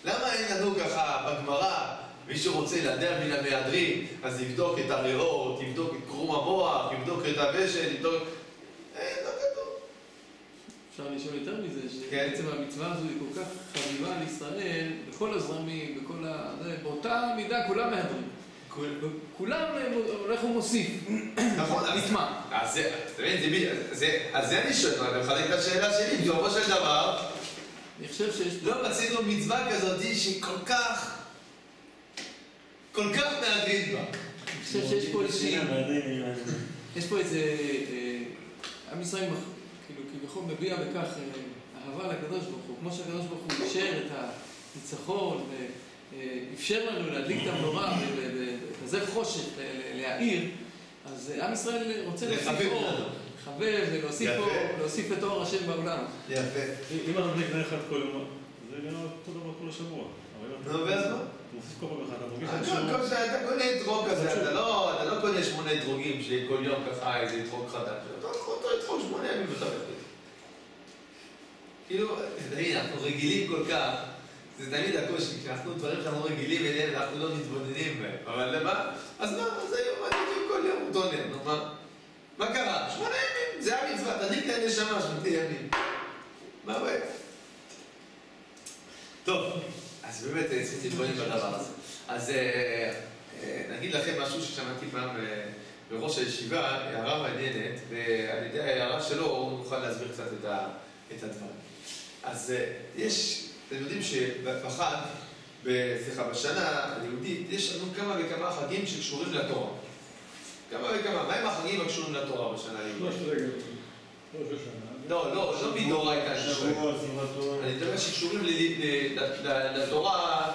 למה אין לנו ככה בגמרא? מי שרוצה לדעת מן המהדרין, אז יבדוק את הריאות, יבדוק את קרום המוח, יבדוק את הבשל, יבדוק... לא כתוב. אפשר לשאול יותר מזה, שבעצם המצווה הזו היא כל כך חביבה על ישראל, בכל הזרמים, באותה מידה כולם מהדרים. כולם הולך ומוסיף. נכון, נטמע. אז זה אני שואל, אני מחלק את השאלה שלי, בסופו של דבר, אני חושב שיש... לא מצינו מצווה כזאת שכל כך מהדרין בה. אני חושב שיש פה איזושהי... יש פה איזה... עם ישראל כאילו כביכול מביע בכך אהבה לקדוש ברוך הוא. כמו שהקדוש ברוך הוא אישר את הניצחון ואפשר לנו להדליק את המנורה ולפזר חושך, להאיר, אז עם ישראל רוצה להוסיף אור, לחבב ולהוסיף את אור השם בעולם. יפה. אם אתה מדליק נר אחד כל יום, זה גם אותו דבר כל השבוע. נו, ואז מה? מוסיף כל פעם אחד, אתה מרגיש אתה קונה אתרוג כזה, אתה לא קונה 8 אתרוגים שכל יום ככה איזה אתרוג חדש. אתה קונה אותו אתרוג 8 ימים ואתה מבין. כאילו, אנחנו רגילים כל כך, זה תמיד הקושי, כשאנחנו דברים שאנחנו רגילים אליהם, אנחנו לא מתבוננים בהם. אבל למה? אז מה? אז היום מדליקים כל יום אותו נר, נו מה? מה קרה? 8 ימים, זה המצווה, תדליק את הנשמה 8 ימים. מה הבעיה? טוב. אז באמת עשיתי דברים בדבר הזה. אז נגיד לכם משהו ששמעתי פעם בראש הישיבה, הערה מעניינת, ועל ידי ההערה שלו הוא נוכל להסביר קצת את הדברים. אז יש, אתם יודעים שבחג, בשנה היהודית, יש לנו כמה וכמה חגים שקשורים לתורה. כמה וכמה. מה הם החגים הקשורים לתורה בשנה היהודית? לא מדאורייתא. אני מדבר שקשורים לתורה,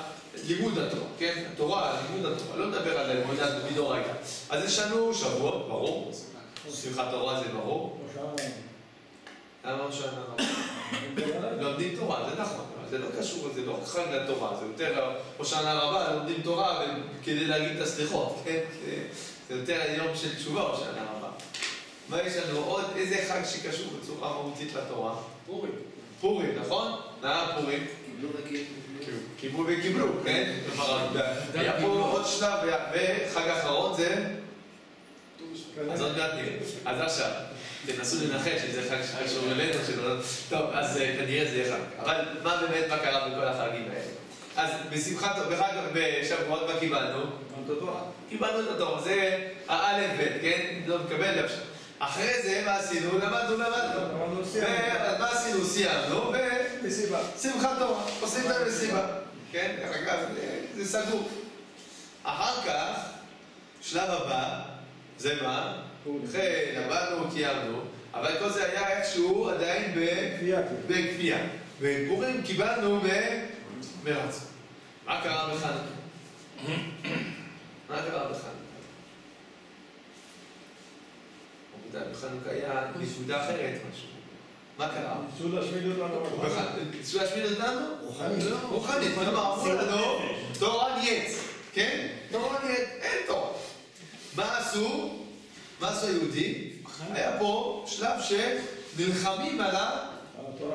לימוד התורה, כן? התורה, לימוד התורה, לא מדבר על מדאורייתא. אז יש לנו שבוע, ברור. שמחת תורה זה ברור. למה הושענא רבה? לומדים תורה, זה נכון. זה לא קשור, זה לא חג לתורה, זה יותר הושענא רבה, לומדים תורה כדי להגיד את הסליחות, כן? זה יותר יום של תשובה הושענא רבה. מה יש לנו עוד? איזה חג שקשור בצורה מהותית לתורה? פורים. פורים, נכון? פורים. קיבלו וקיבלו, כן? היה פה עוד שלב, וחג האחרון זה? אז עוד מעט נראה. אז עכשיו, תנסו לנחש שזה חג שקשור אלינו, טוב, אז כנראה זה יהיה חג. אבל מה באמת, מה קרה בכל החגים האלה? אז בשמחת, בשבועות מה קיבלנו? קיבלנו את התורה, זה האלף בית, כן? לא מקבל אפשר. אחרי זה, מה עשינו? למדנו. מה עשינו? סיימנו, ושמחת תורה. עושים את המסיבה. כן? אגב, זה סגור. אחר כך, שלב הבא, זה מה? אחרי, למדנו, קיימנו, אבל כל זה היה איכשהו עדיין בכפייה. בפורים קיבלנו מרצון. מה קרה בחנוכה? מה קרה בחנוכה? בחנוכה היה נקודה אחרת משהו. מה קרה? ניסו להשמיד אותנו. ניסו להשמיד אותנו? רוחנית. כלומר, אמרו לנו, תורה נייץ. כן? תורה נייץ. אין תורה. מה עשו? מה עשו היהודים? היה פה שלב שנלחמים על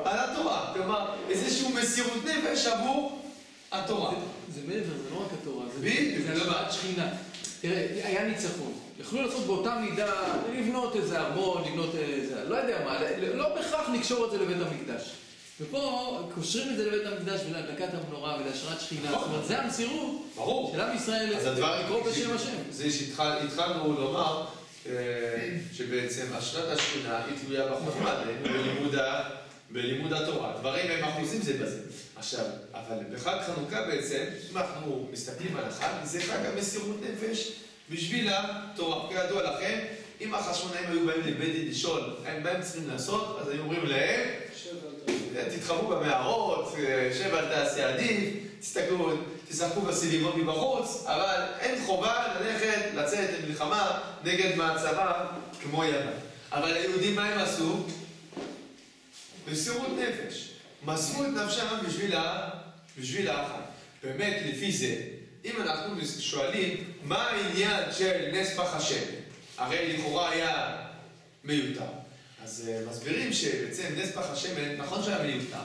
התורה. כלומר, איזשהו מסירות נפש עבור התורה. זה מעבר, זה לא רק התורה, זה השפעת שכינה. תראה, היה ניצחון. יכלו לעשות באותה מידה, לבנות איזה ארמון, לבנות איזה, לא יודע מה, לא בהכרח לקשור את זה לבית המקדש. ופה קושרים את זה לבית המקדש ולהדלקת המנורה ולהשראת שכינה. זאת אומרת, זה המסירות של עם ישראל לקרוא בשם השם. זה שהתחלנו לומר שבעצם השנת השכינה היא תלויה בחוכמה, בלימוד התורה. דברים הם אחוזים זה בזה. עכשיו, אבל בחג חנוכה בעצם, אם אנחנו מסתכלים על החג, זה חג המסירות נפש בשביל התורה. כידוע לכם, אם החשמונאים היו באים לבית דין לשאול מה הם צריכים לעשות, אז היו אומרים להם, תתחברו במערות, שב על תעשי עדיף, תשחקו בסביבות מבחוץ, אבל אין חובה לצאת למלחמה נגד מעצמה כמו יוון. אבל היהודים מה הם עשו? מסירות נפש. מסרו את נפשם בשביל החג. באמת, לפי זה, אם אנחנו שואלים מה העניין של נס פח השמן, הרי לכאורה היה מיותר. אז מסבירים שבעצם נס פח השמן, נכון שהיה מיותר,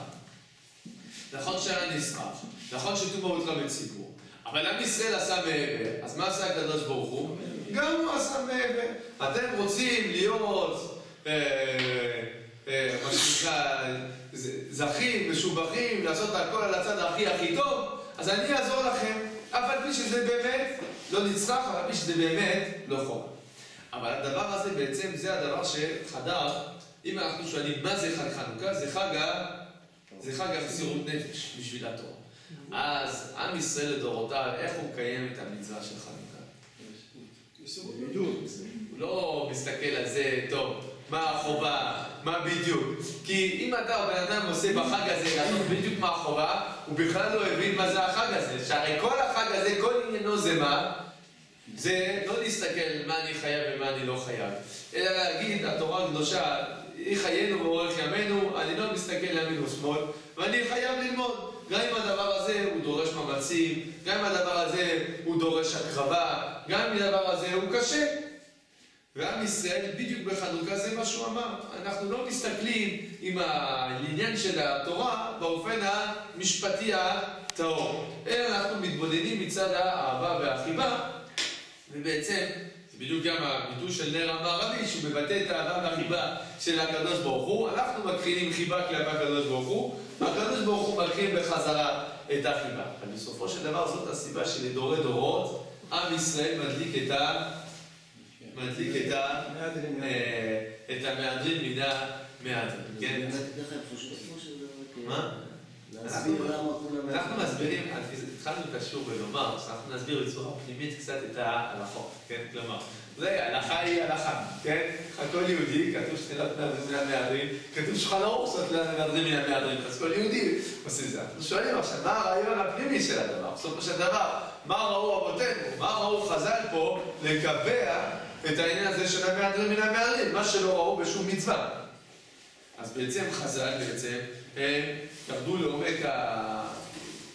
נכון שהיה נשרף, נכון שטומאות לא בציבור, אבל עם ישראל עשה מעבר, אז מה עשה הקדוש ברוך הוא? גם הוא עשה מעבר. אתם רוצים להיות מה שנקרא זכים, משובחים, לעשות הכל על הצד הכי טוב, אז אני אעזור לכם, אבל פי שזה באמת לא נצרך, אבל פי שזה באמת לא חובה. אבל הדבר הזה בעצם זה הדבר שחדר, אם אנחנו שואלים מה זה חג חנוכה, זה חג המסירות נפש בשביל התורה. אז עם ישראל לדורותיו, איך הוא מקיים את המצווה של חנוכה? הוא לא מסתכל על זה, טוב, מה החובה, מה בדיוק. כי אם אתה או בן אדם עושה בחג הזה לעשות בדיוק מה החובה, הוא בכלל לא הבין מה זה החג הזה. שהרי כל החג הזה, כל עניינו זה מה? זה לא להסתכל מה אני חייב ומה אני לא חייב. אלא להגיד, התורה הקדושה, היא חיינו ואורך ימינו, אני לא מסתכל לימין ושמאל, ואני חייב ללמוד. גם אם הדבר הזה הוא דורש מאמצים, גם אם הדבר הזה הוא דורש הקרבה, גם אם הדבר הזה הוא קשה. ועם ישראל, בדיוק בחנוכה זה מה שהוא אמר. אנחנו לא מסתכלים עם העניין של התורה באופן המשפטי הטהור, אלא אנחנו מתבודדים מצד האהבה והחיבה, ובעצם זה בדיוק גם הביטוי של נר המערבי, שהוא מבטא את האהבה והחיבה של הקדוש ברוך הוא. אנחנו מקרינים חיבה כלפי הקדוש ברוך הוא, הקדוש ברוך הוא מקרין בחזרה את החיבה. אבל בסופו של דבר זאת הסיבה שלדורי דורות עם ישראל מדליק את המהדרין מן המהדרין. כן? מה? אנחנו מסבירים, התחלנו קשור ולומר, שאנחנו נסביר בצורה פנימית קצת את ההלכות, כן? כלומר, ההלכה היא הלכה, כן? כל יהודי, כתוב שתלת מהדרין מן המהדרין, כתוב שולחן ערוך שתלת מהדרין מן המהדרין, אז כל יהודי עושה זה. אנחנו שואלים עכשיו, מה הרעיון הפנימי של הדבר? בסופו של דבר, מה ראו אבותינו? מה ראו חז"ל פה לקבע את העניין הזה של המהדרין מן המהדרין, מה שלא ראו בשום מצווה. אז בעצם חז"ל ירדו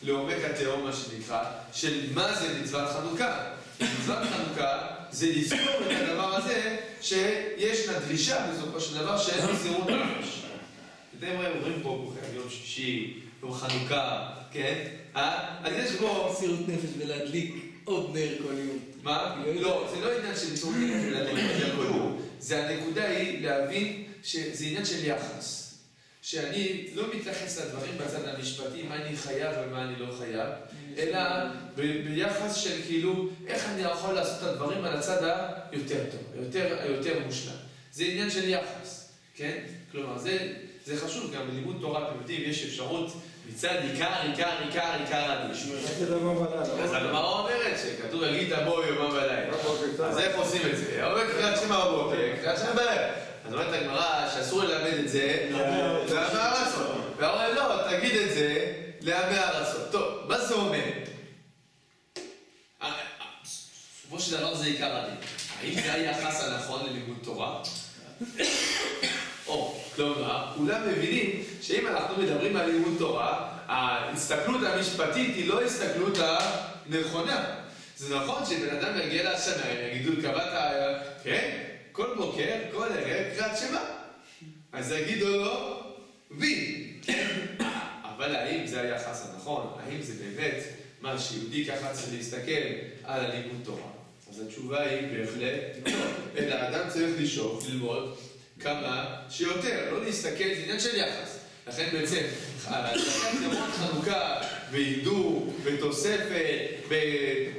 לעומק התהום, מה שנקרא, של מה זה מצוות חנוכה. מצוות חנוכה זה לזכור את הדבר הזה שיש לה דרישה בסופו של דבר שאין מסירות נפש. אתם אומרים פה יום שישי, יום חנוכה, כן? אז יש פה מסירות נפש ולהדליק עוד נר כל יום. מה? לא, זה לא עניין של מסירות נפש ולהדליק עוד נר כל יום. זה הנקודה היא להבין שזה עניין של יחס. שאני לא מתייחס לדברים בצד המשפטי, מה אני חייב ומה אני לא חייב, אלא ביחס של כאילו, איך אני יכול לעשות את הדברים על הצד היותר טוב, היותר מושלם. זה עניין של יחס, כן? כלומר, זה חשוב, גם בלימוד תורה פנימית יש אפשרות מצד עיקר אדיש. אז הגמרא אומרת שכתוב יגיד בו יומם ולילה. אז איך עושים את זה? אומר קריאת שמע בבוקר, קריאת שמע בערב. אז אומרת הגמרא שאסור ללמד את זה לעמי ארצות. ואומרים לא, תגיד את זה לעמי ארצות. טוב, מה זה אומר? בסופו של דבר זה עיקר הדין. האם זה היחס הנכון ללימוד תורה? כלומר, כולם מבינים שאם אנחנו מדברים על לימוד תורה, ההסתכלות המשפטית היא לא הסתכלות הנכונה. זה נכון שבן אדם יגיע להשנה, יגידו קבעת, כן? כל בוקר, כל ערב, קריאת שמע. אז יגידו לו, וי. אבל האם זה היחס הנכון? האם זה באמת מה שיהודי ככה צריך להסתכל על הלימוד תורה? אז התשובה היא בהחלט, אלא האדם צריך לשאוף, ללמוד כמה שיותר, לא להסתכל, זה עניין של יחס. לכן בעצם, לקחת נרות חנוכה, בהידור, בתוספת,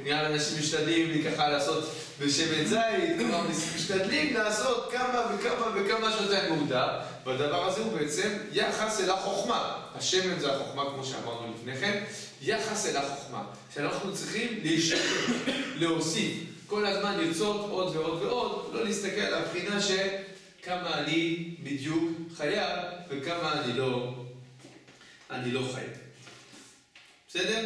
נראה אנשים משתדלים לי ככה לעשות בשמן זית, כלומר משתדלים לעשות כמה וכמה שיותר מוגדר, והדבר הזה הוא בעצם יחס אל החוכמה. השמן זה החוכמה כמו שאמרנו לפני כן, יחס אל החוכמה, שאנחנו צריכים להשתתף, להוסיף, כל הזמן לרצות עוד ועוד ועוד, לא להסתכל על הבחינה של כמה אני בדיוק חייב וכמה אני לא חייב. בסדר?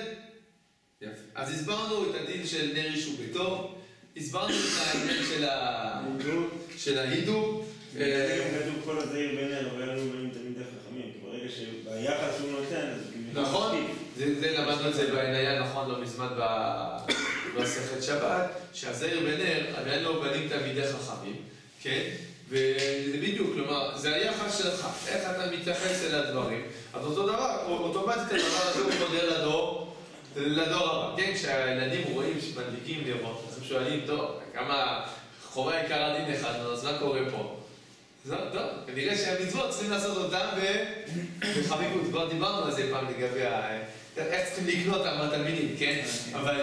יפה. אז הסברנו את הדין של נר איש וביתו, הסברנו את העניין של ההידור. כתוב כל הזעיר בעינינו, אבל לנו באים תמיד חכמים, כי ברגע שביחס שהוא נותן, אז נכון, זה למדנו את זה בעינייה, נכון, לא מזמן במסכת שבת, שהזעיר בנר, עדיין לא בנים תלמידי חכמים, כן? וזה בדיוק, כלומר, זה היחס שלך, איך אתה מתייחס אל הדברים. אז אותו דבר, אוטומטית הדבר הזה הוא חודר לדור הבא, כן? כשהילדים רואים שמדליקים נרות, אז הם שואלים, טוב, כמה חובה עיקר הדין אחד, אז מה קורה פה? טוב, כנראה שהמצוות צריכים לעשות אותם בחביבות. כבר דיברנו על זה פעם לגבי איך צריכים לקנות התלמידים, כן? אבל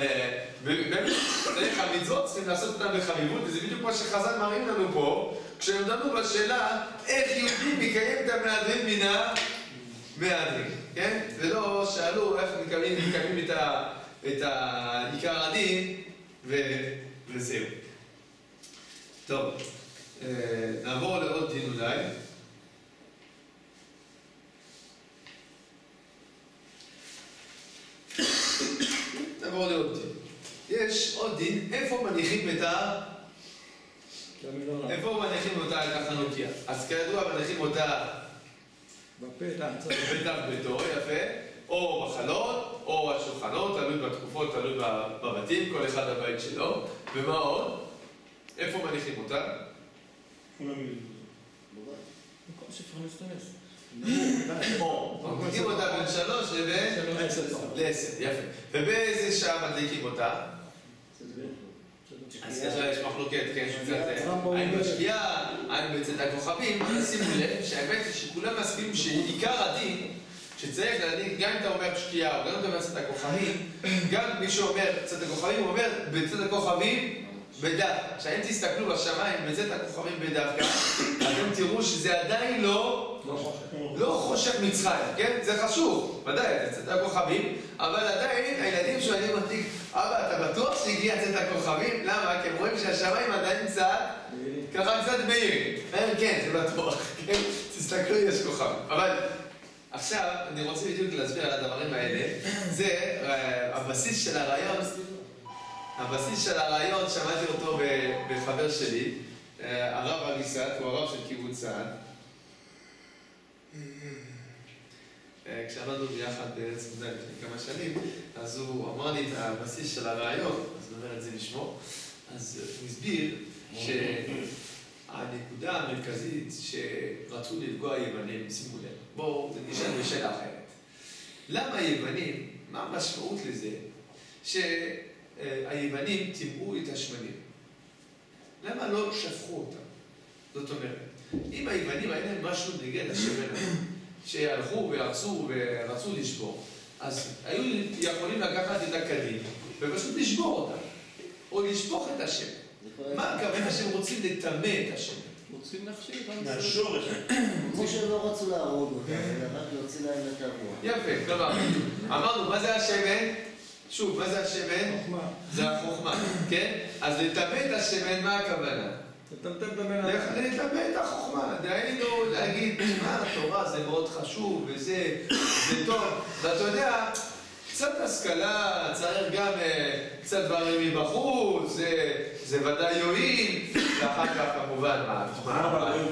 באמת, המצוות צריכים לעשות אותם בחביבות, וזה בדיוק מה שחז"ל מראים לנו פה, כשהם דנו בשאלה איך יהודים מקיים את המהדרין מן המהדרין, כן? ולא שאלו איך מקיימים את עיקר הדין, וזהו. טוב. נעבור לעוד דין אולי. נעבור לעוד דין. יש עוד דין, איפה מניחים את החנוכיה? אז כידוע מניחים אותה בפתח ביתו, יפה, או בחלון, או השולחנות, תלוי בתקופות, תלוי בבתים, כל אחד בבית שלו. ומה עוד? איפה מניחים אותה? מקום שפר להסתנס. מדליקים אותה בין 3 ל-10, יפה. ובאיזה שעה מדליקים אותה? אז יש מחלוקת, כן, האם בשקיעה, האם בצאת הכוכבים, שימו לב שהאמת היא שכולם מסכימים שעיקר הדין שצריך להדליק, גם אם אתה אומר שקיעה או גם אם אתה אומר צאת הכוכבים, גם מי שאומר צאת הכוכבים הוא אומר בצאת הכוכבים בדווקא. כשאם תסתכלו בשמיים בצאת הכוכבים בדווקא, אתם תראו שזה עדיין לא חושך מצרים, כן? זה חשוב, ודאי, זה צאת הכוכבים, אבל עדיין הילדים שואלים אותי, אבא, אתה בטוח שהגיע צאת הכוכבים? למה? כי הם רואים שהשמיים עדיין ככה קצת מאירים. כן, זה בטוח, כן? תסתכלו, יש כוכבים. אבל עכשיו, אני רוצה בדיוק להסביר על הדברים האלה. זה הבסיס של הרעיון. הבסיס של הרעיון, שמעתי אותו בחבר שלי, הרב אליסת, הוא הרב של קיבוץ סעד. כשעמדנו ביחד בארץ מודע לפני כמה שנים, אז הוא אמר לי את הבסיס של הרעיון, אז הוא אומר את זה בשמו. אז הוא הסביר שהנקודה המרכזית שרצו לפגוע היוונים, שימו לב, בואו נשאל בשאלה אחרת. למה היוונים, מה המשמעות לזה שהיוונים טימאו את השמנים? למה לא שפכו אותם? זאת אומרת, אם היוונים היה להם משהו נגד השמן, שהלכו ורצו לשבור, אז היו יכולים לקחת את הכדים ופשוט לשבור אותם, או לשפוך את השמן. מה הכוונה שהם רוצים לטמא את השמן? רוצים להכשיר מהשורש. כמו שהם לא רצו להרוג אותם, אלא רק להוציא להם את הרוח. יפה, כלומר, אמרנו, מה זה השמן? שוב, מה זה השמן? חוכמה. זה החוכמה, כן? אז לטמא את השמן, מה הכוונה? לטמטם את הבן אדם. לטמא את החוכמה, דהיינו להגיד, מה, התורה זה מאוד חשוב, וזה טוב, ואתה יודע, קצת השכלה, צריך גם קצת דברים מבחוץ, זה ודאי יועיל, ואחר כך כמובן,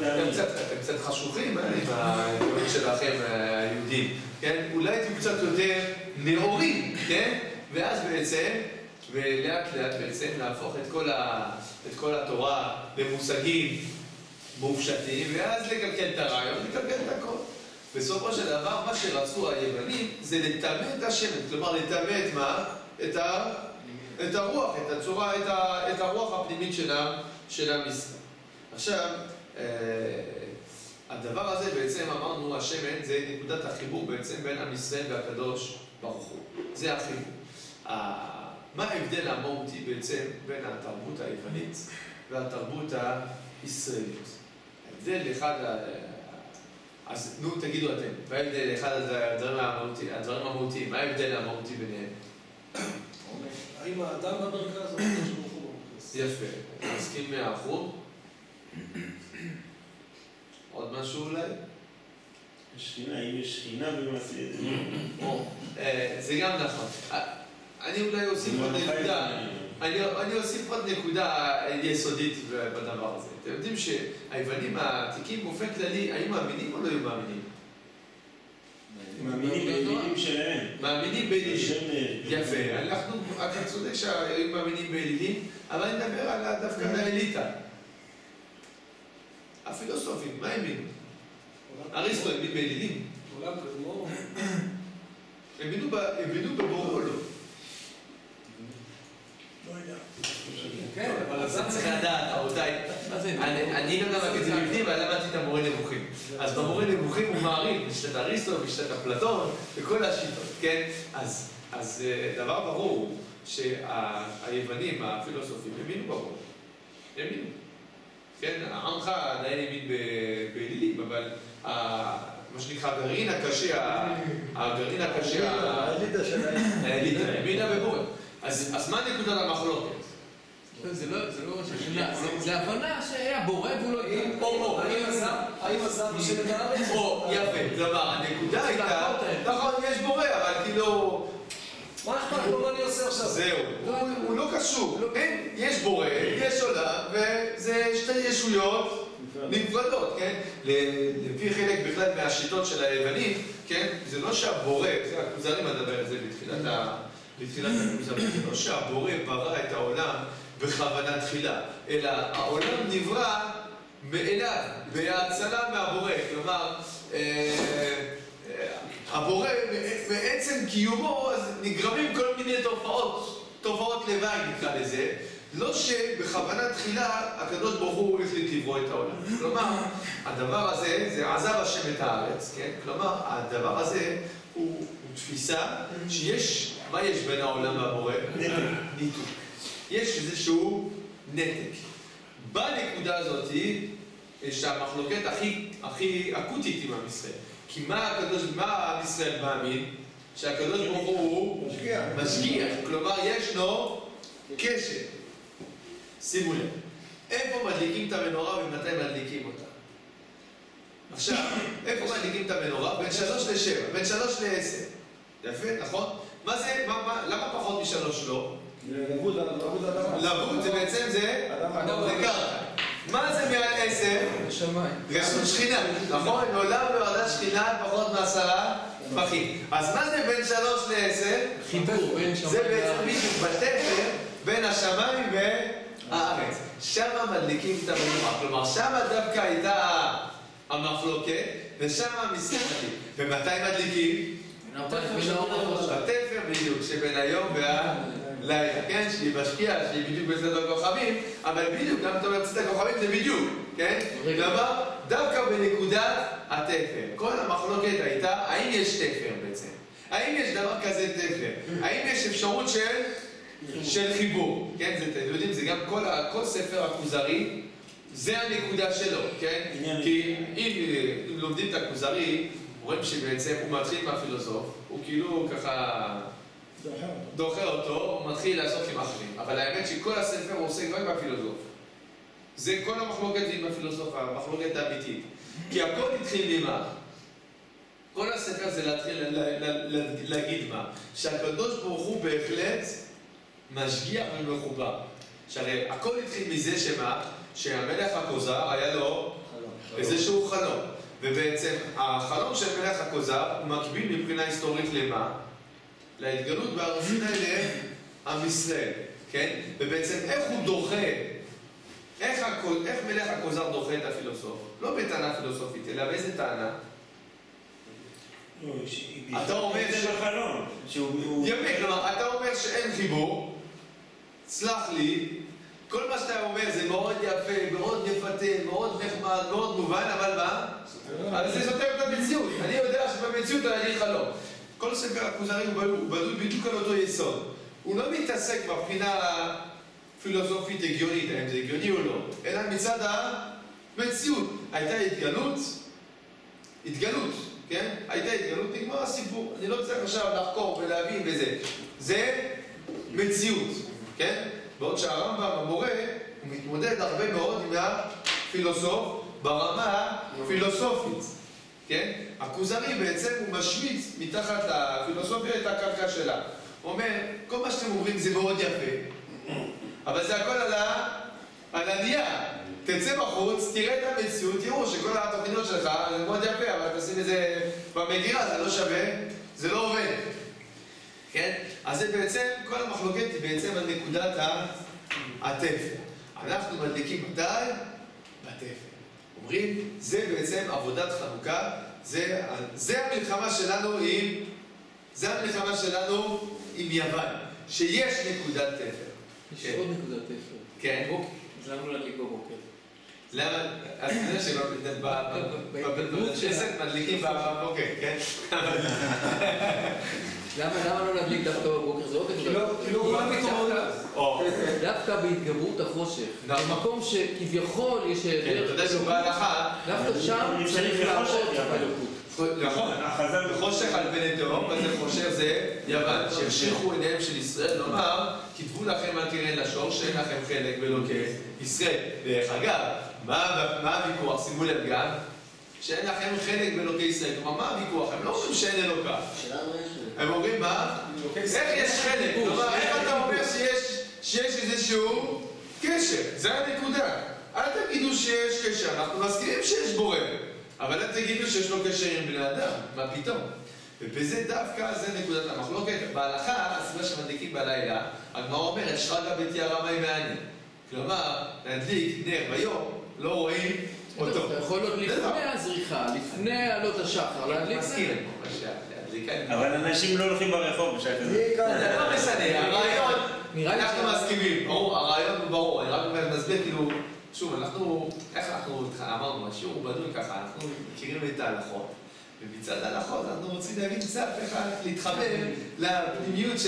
אתם קצת חשוכים עם הדברים שלכם היהודים, כן? אולי אתם קצת יותר נאורים, כן? ואז בעצם, ולאט לאט בעצם להפוך את כל התורה במושגים מופשטים, ואז לקלקל את הרעיון, לקלקל את הכל. בסופו של דבר, מה שרצו היוונים זה לטמא את השמן, כלומר לטמא את מה? את הרוח, את הצורה, את הרוח הפנימית של עם ישראל. עכשיו, הדבר הזה בעצם אמרנו, השמן זה נקודת החיבור בעצם בין עם ישראל והקדוש ברוך הוא. זה החיבור. מה ההבדל המהותי בעצם בין התרבות היוונית והתרבות הישראלית? ההבדל אחד, אז נו תגידו אתם, מה ההבדל אחד הדברים המהותיים, מה ההבדל המהותי ביניהם? האם האדם במרכז או הקדוש ברוך הוא במרכז? יפה, מסכים 100%. עוד משהו אולי? השכינה, אם יש שכינה במעשה. זה גם נכון. אני אולי אוסיף עוד נקודה. אני אוסיף עוד נקודה יסודית בדבר הזה. אתם יודעים שהיוונים העתיקים באופן כללי, היו מאמינים או לא היו מאמינים? מאמינים באלילים שלהם. מאמינים באלילים. יפה. אתה צודק שהיו מאמינים באלילים, אבל אני מדבר דווקא על האליטה. הפילוסופים, מה האמינו? אריסטו האמין באלילים. עולם קדמו. האמינו בבורא לא. לא יודע. כן, אבל זה צריך לדעת, רבותיי. אני לא יודע מה כזה מבנים, אבל למדתי את המורה נבוכים. אז במורה נבוכים הוא מעריך בשיטת אריסטו, בשיטת אפלטון, וכל השיטות, כן? אז דבר ברור שהיוונים, הפילוסופים, האמינו בבורא. האמינו. כן, העמך עדיין האמין באלילים, אבל מה שנקרא הגרעין הקשה, האליטה שלהם. האליטה, האמינה בבורא. אז מה נקודת המחלוקת? זה לא שכינה, זה הבנה שהיה בורא והוא לא יקרה. האם עזב השם את הארץ? יפה, כלומר, הנקודה הייתה, נכון, יש בורא, אבל כאילו... מה אכפת לו מה אני עושה עכשיו? זהו, הוא לא קשור. יש בורא, יש עולם, וזה שתי ישויות נפרדות, כן? לפי חלק בכלל מהשיטות של היוונים, כן? זה לא שהבורא, זה הכוזרי מדבר את זה בתחילת הכוזרי, זה לא שהבורא ברא את העולם בכוונה תחילה, אלא העולם נברא מאליו, בהאצלה מהבורא. כלומר, הבורא בעצם קיומו, אז נגרמים כל מיני תופעות לוואי נקרא לזה, לא שבכוונה תחילה הקדוש ברוך הוא החליט לברוא את העולם. כלומר, הדבר הזה, זה עזב השם את הארץ, כן? כלומר, הדבר הזה הוא תפיסה שיש, מה יש בין העולם והבורא? ניתוק. יש איזשהו נתק. בנקודה הזאת יש המחלוקת הכי אקוטית עם עם ישראל. כי מה עם ישראל מאמין? שהקדוש ברוך הוא משגיח. כלומר, יש לו קשר. שימו לב. איפה מדליקים את המנורה ומתי מדליקים אותה? עכשיו, איפה מדליקים את המנורה? בין 3 ל-7, בין 3 ל-10. יפה, נכון? מה זה, למה פחות מ3 לא? לבוד אדמה. לבוד זה בעצם זה קרקע. מה זה מעל 10? שמיים. רשות שכינה, נכון? מעולם לא ירדה שכינה פחות מ10 טפחים. אז מה זה בין 3 ל-10? חיבור בין שמיים. זה בעצם בדיוק בתפר בין השמיים והארץ. שמה מדליקים את המנורה. כלומר, שמה דווקא הייתה המחלוקת, ושמה מסתכלים. ומתי מדליקים? בתפר בדיוק, שבין היום לילה, כן? שהיא משקיעה, שהיא בדיוק בצד הכוכבים, אבל בדיוק, גם אתה אומר צד הכוכבים זה בדיוק, כן? כלומר, דווקא בנקודת התפר. כל המחלוקת הייתה, האם יש תפר בעצם? האם יש דבר כזה תפר? האם יש אפשרות של חיבור? כן, אתם יודעים, זה גם כל ספר הכוזרי, זה הנקודה שלו, כן? כי אם לומדים את הכוזרי, רואים שבעצם הוא מתחיל מהפילוסוף, הוא כאילו ככה דוחה אותו, הוא מתחיל לעשות עם אחרים. אבל האמת שכל הספר הוא עושה גם בפילוסוף. זה כל המחלוקת עם הפילוסוף, המחלוקת האמיתית. כי הכל התחיל ממה? כל הספר זה להתחיל להגיד מה? שהקדוש ברוך הוא בהחלט משגיח ומחובר. שהרי הכל התחיל מזה שמה? שהמלך הכוזר היה לו איזשהו חלום. ובעצם החלום של מלך הכוזר הוא מקביל מבחינה היסטורית למה? להתגלות בהר סיני לעם ישראל, כן? ובעצם איך הוא דוחה, איך מלך הכוזר דוחה את הפילוסוף? לא בטענה פילוסופית, אלא באיזה טענה? אתה אומר יפה, כלומר, אתה אומר שאין חיבור, סלח לי, כל מה שאתה אומר זה מאוד יפה, מאוד מפתה, מאוד נחמד, מאוד מובן, אבל מה? אבל זה סותר את המציאות. אני יודע שבמציאות אני חלום. כל ספר הכוזרי הוא בנוי בדיוק על אותו יסוד. הוא לא מתעסק בבחינה פילוסופית הגיונית, האם זה הגיוני או לא, אלא מצד המציאות. הייתה התגלות, כן? הייתה התגלות, נגמר הסיפור. אני לא צריך עכשיו לחקור ולהבין בזה. זה מציאות, כן? בעוד שהרמב"ם המורה, הוא מתמודד הרבה מאוד עם הפילוסוף ברמה הפילוסופית, כן? הכוזרי בעצם הוא משמיץ מתחת לפילוסופיה את הקרקע שלה. הוא אומר, כל מה שאתם אומרים זה מאוד יפה, אבל זה הכל על הנייר. תצא בחוץ, תראה את המציאות, תראו שכל התוכניות שלך זה מאוד יפה, אבל תשים את זה במגירה, זה לא שווה, זה לא עובד. כן? אז זה בעצם, כל המחלוקת היא בעצם על נקודת התפר. אנחנו מדליקים מתי? בתפר. אומרים, זה בעצם עבודת חנוכה, זה המלחמה שלנו עם יוון, שיש נקודת תפר. יש עוד נקודת תפר. כן. אז למה לא להדליק בבוקר? למה? אז אתה יודע שבבית כנסת מדליקים בבוקר, כן? למה לא להדליק דווקא בבוקר? זה עוד דווקא בהתגברות החושך. במקום שכביכול יש היעדר... אתה יודע שהוא בהלכה... דווקא שם צריך להראות את האלוקות. נכון, חושך על פני תהום, וזה חושך זה יוון. שהמשיכו עיניהם של ישראל לומר, כתבו לכם על קרן לשור שאין לכם חלק באלוקי ישראל. דרך אגב, מה הוויכוח? שימו לב גם, שאין לכם חלק באלוקי ישראל. כלומר, מה הוויכוח? הם לא אומרים שאין אלוקה. הם אומרים מה? איך יש חלק? כלומר, איך אתה אומר שיש איזשהו קשר? זה הנקודה. אל תגידו שיש קשר, אנחנו מסכימים שיש בורא. אבל אל תגידו שיש לו קשר עם בני אדם, מה פתאום? ובזה דווקא זה נקודת המחלוקת. בהלכה, הסיבה שמדליקים בלילה, הגמרא אומרת, שרגא בתיארא מאי מעני. כלומר, להדליק נר ביום, לא רואים אותו. אתה יכול עוד לפני הזריחה, לפני עלות השחר, להדליק נר. אבל אנשים לא הולכים ברחוב בשעה כזה. זה לא משנה, הרעיון, אנחנו מסכימים, הרעיון הוא ברור, אני רק מסביר כאילו, שוב, איך אנחנו אמרנו, השיעור הוא בנוי ככה, אנחנו מכירים את ההלכות, ומצד ההלכות אנחנו רוצים להבין קצת איך להתחבר לפנימיות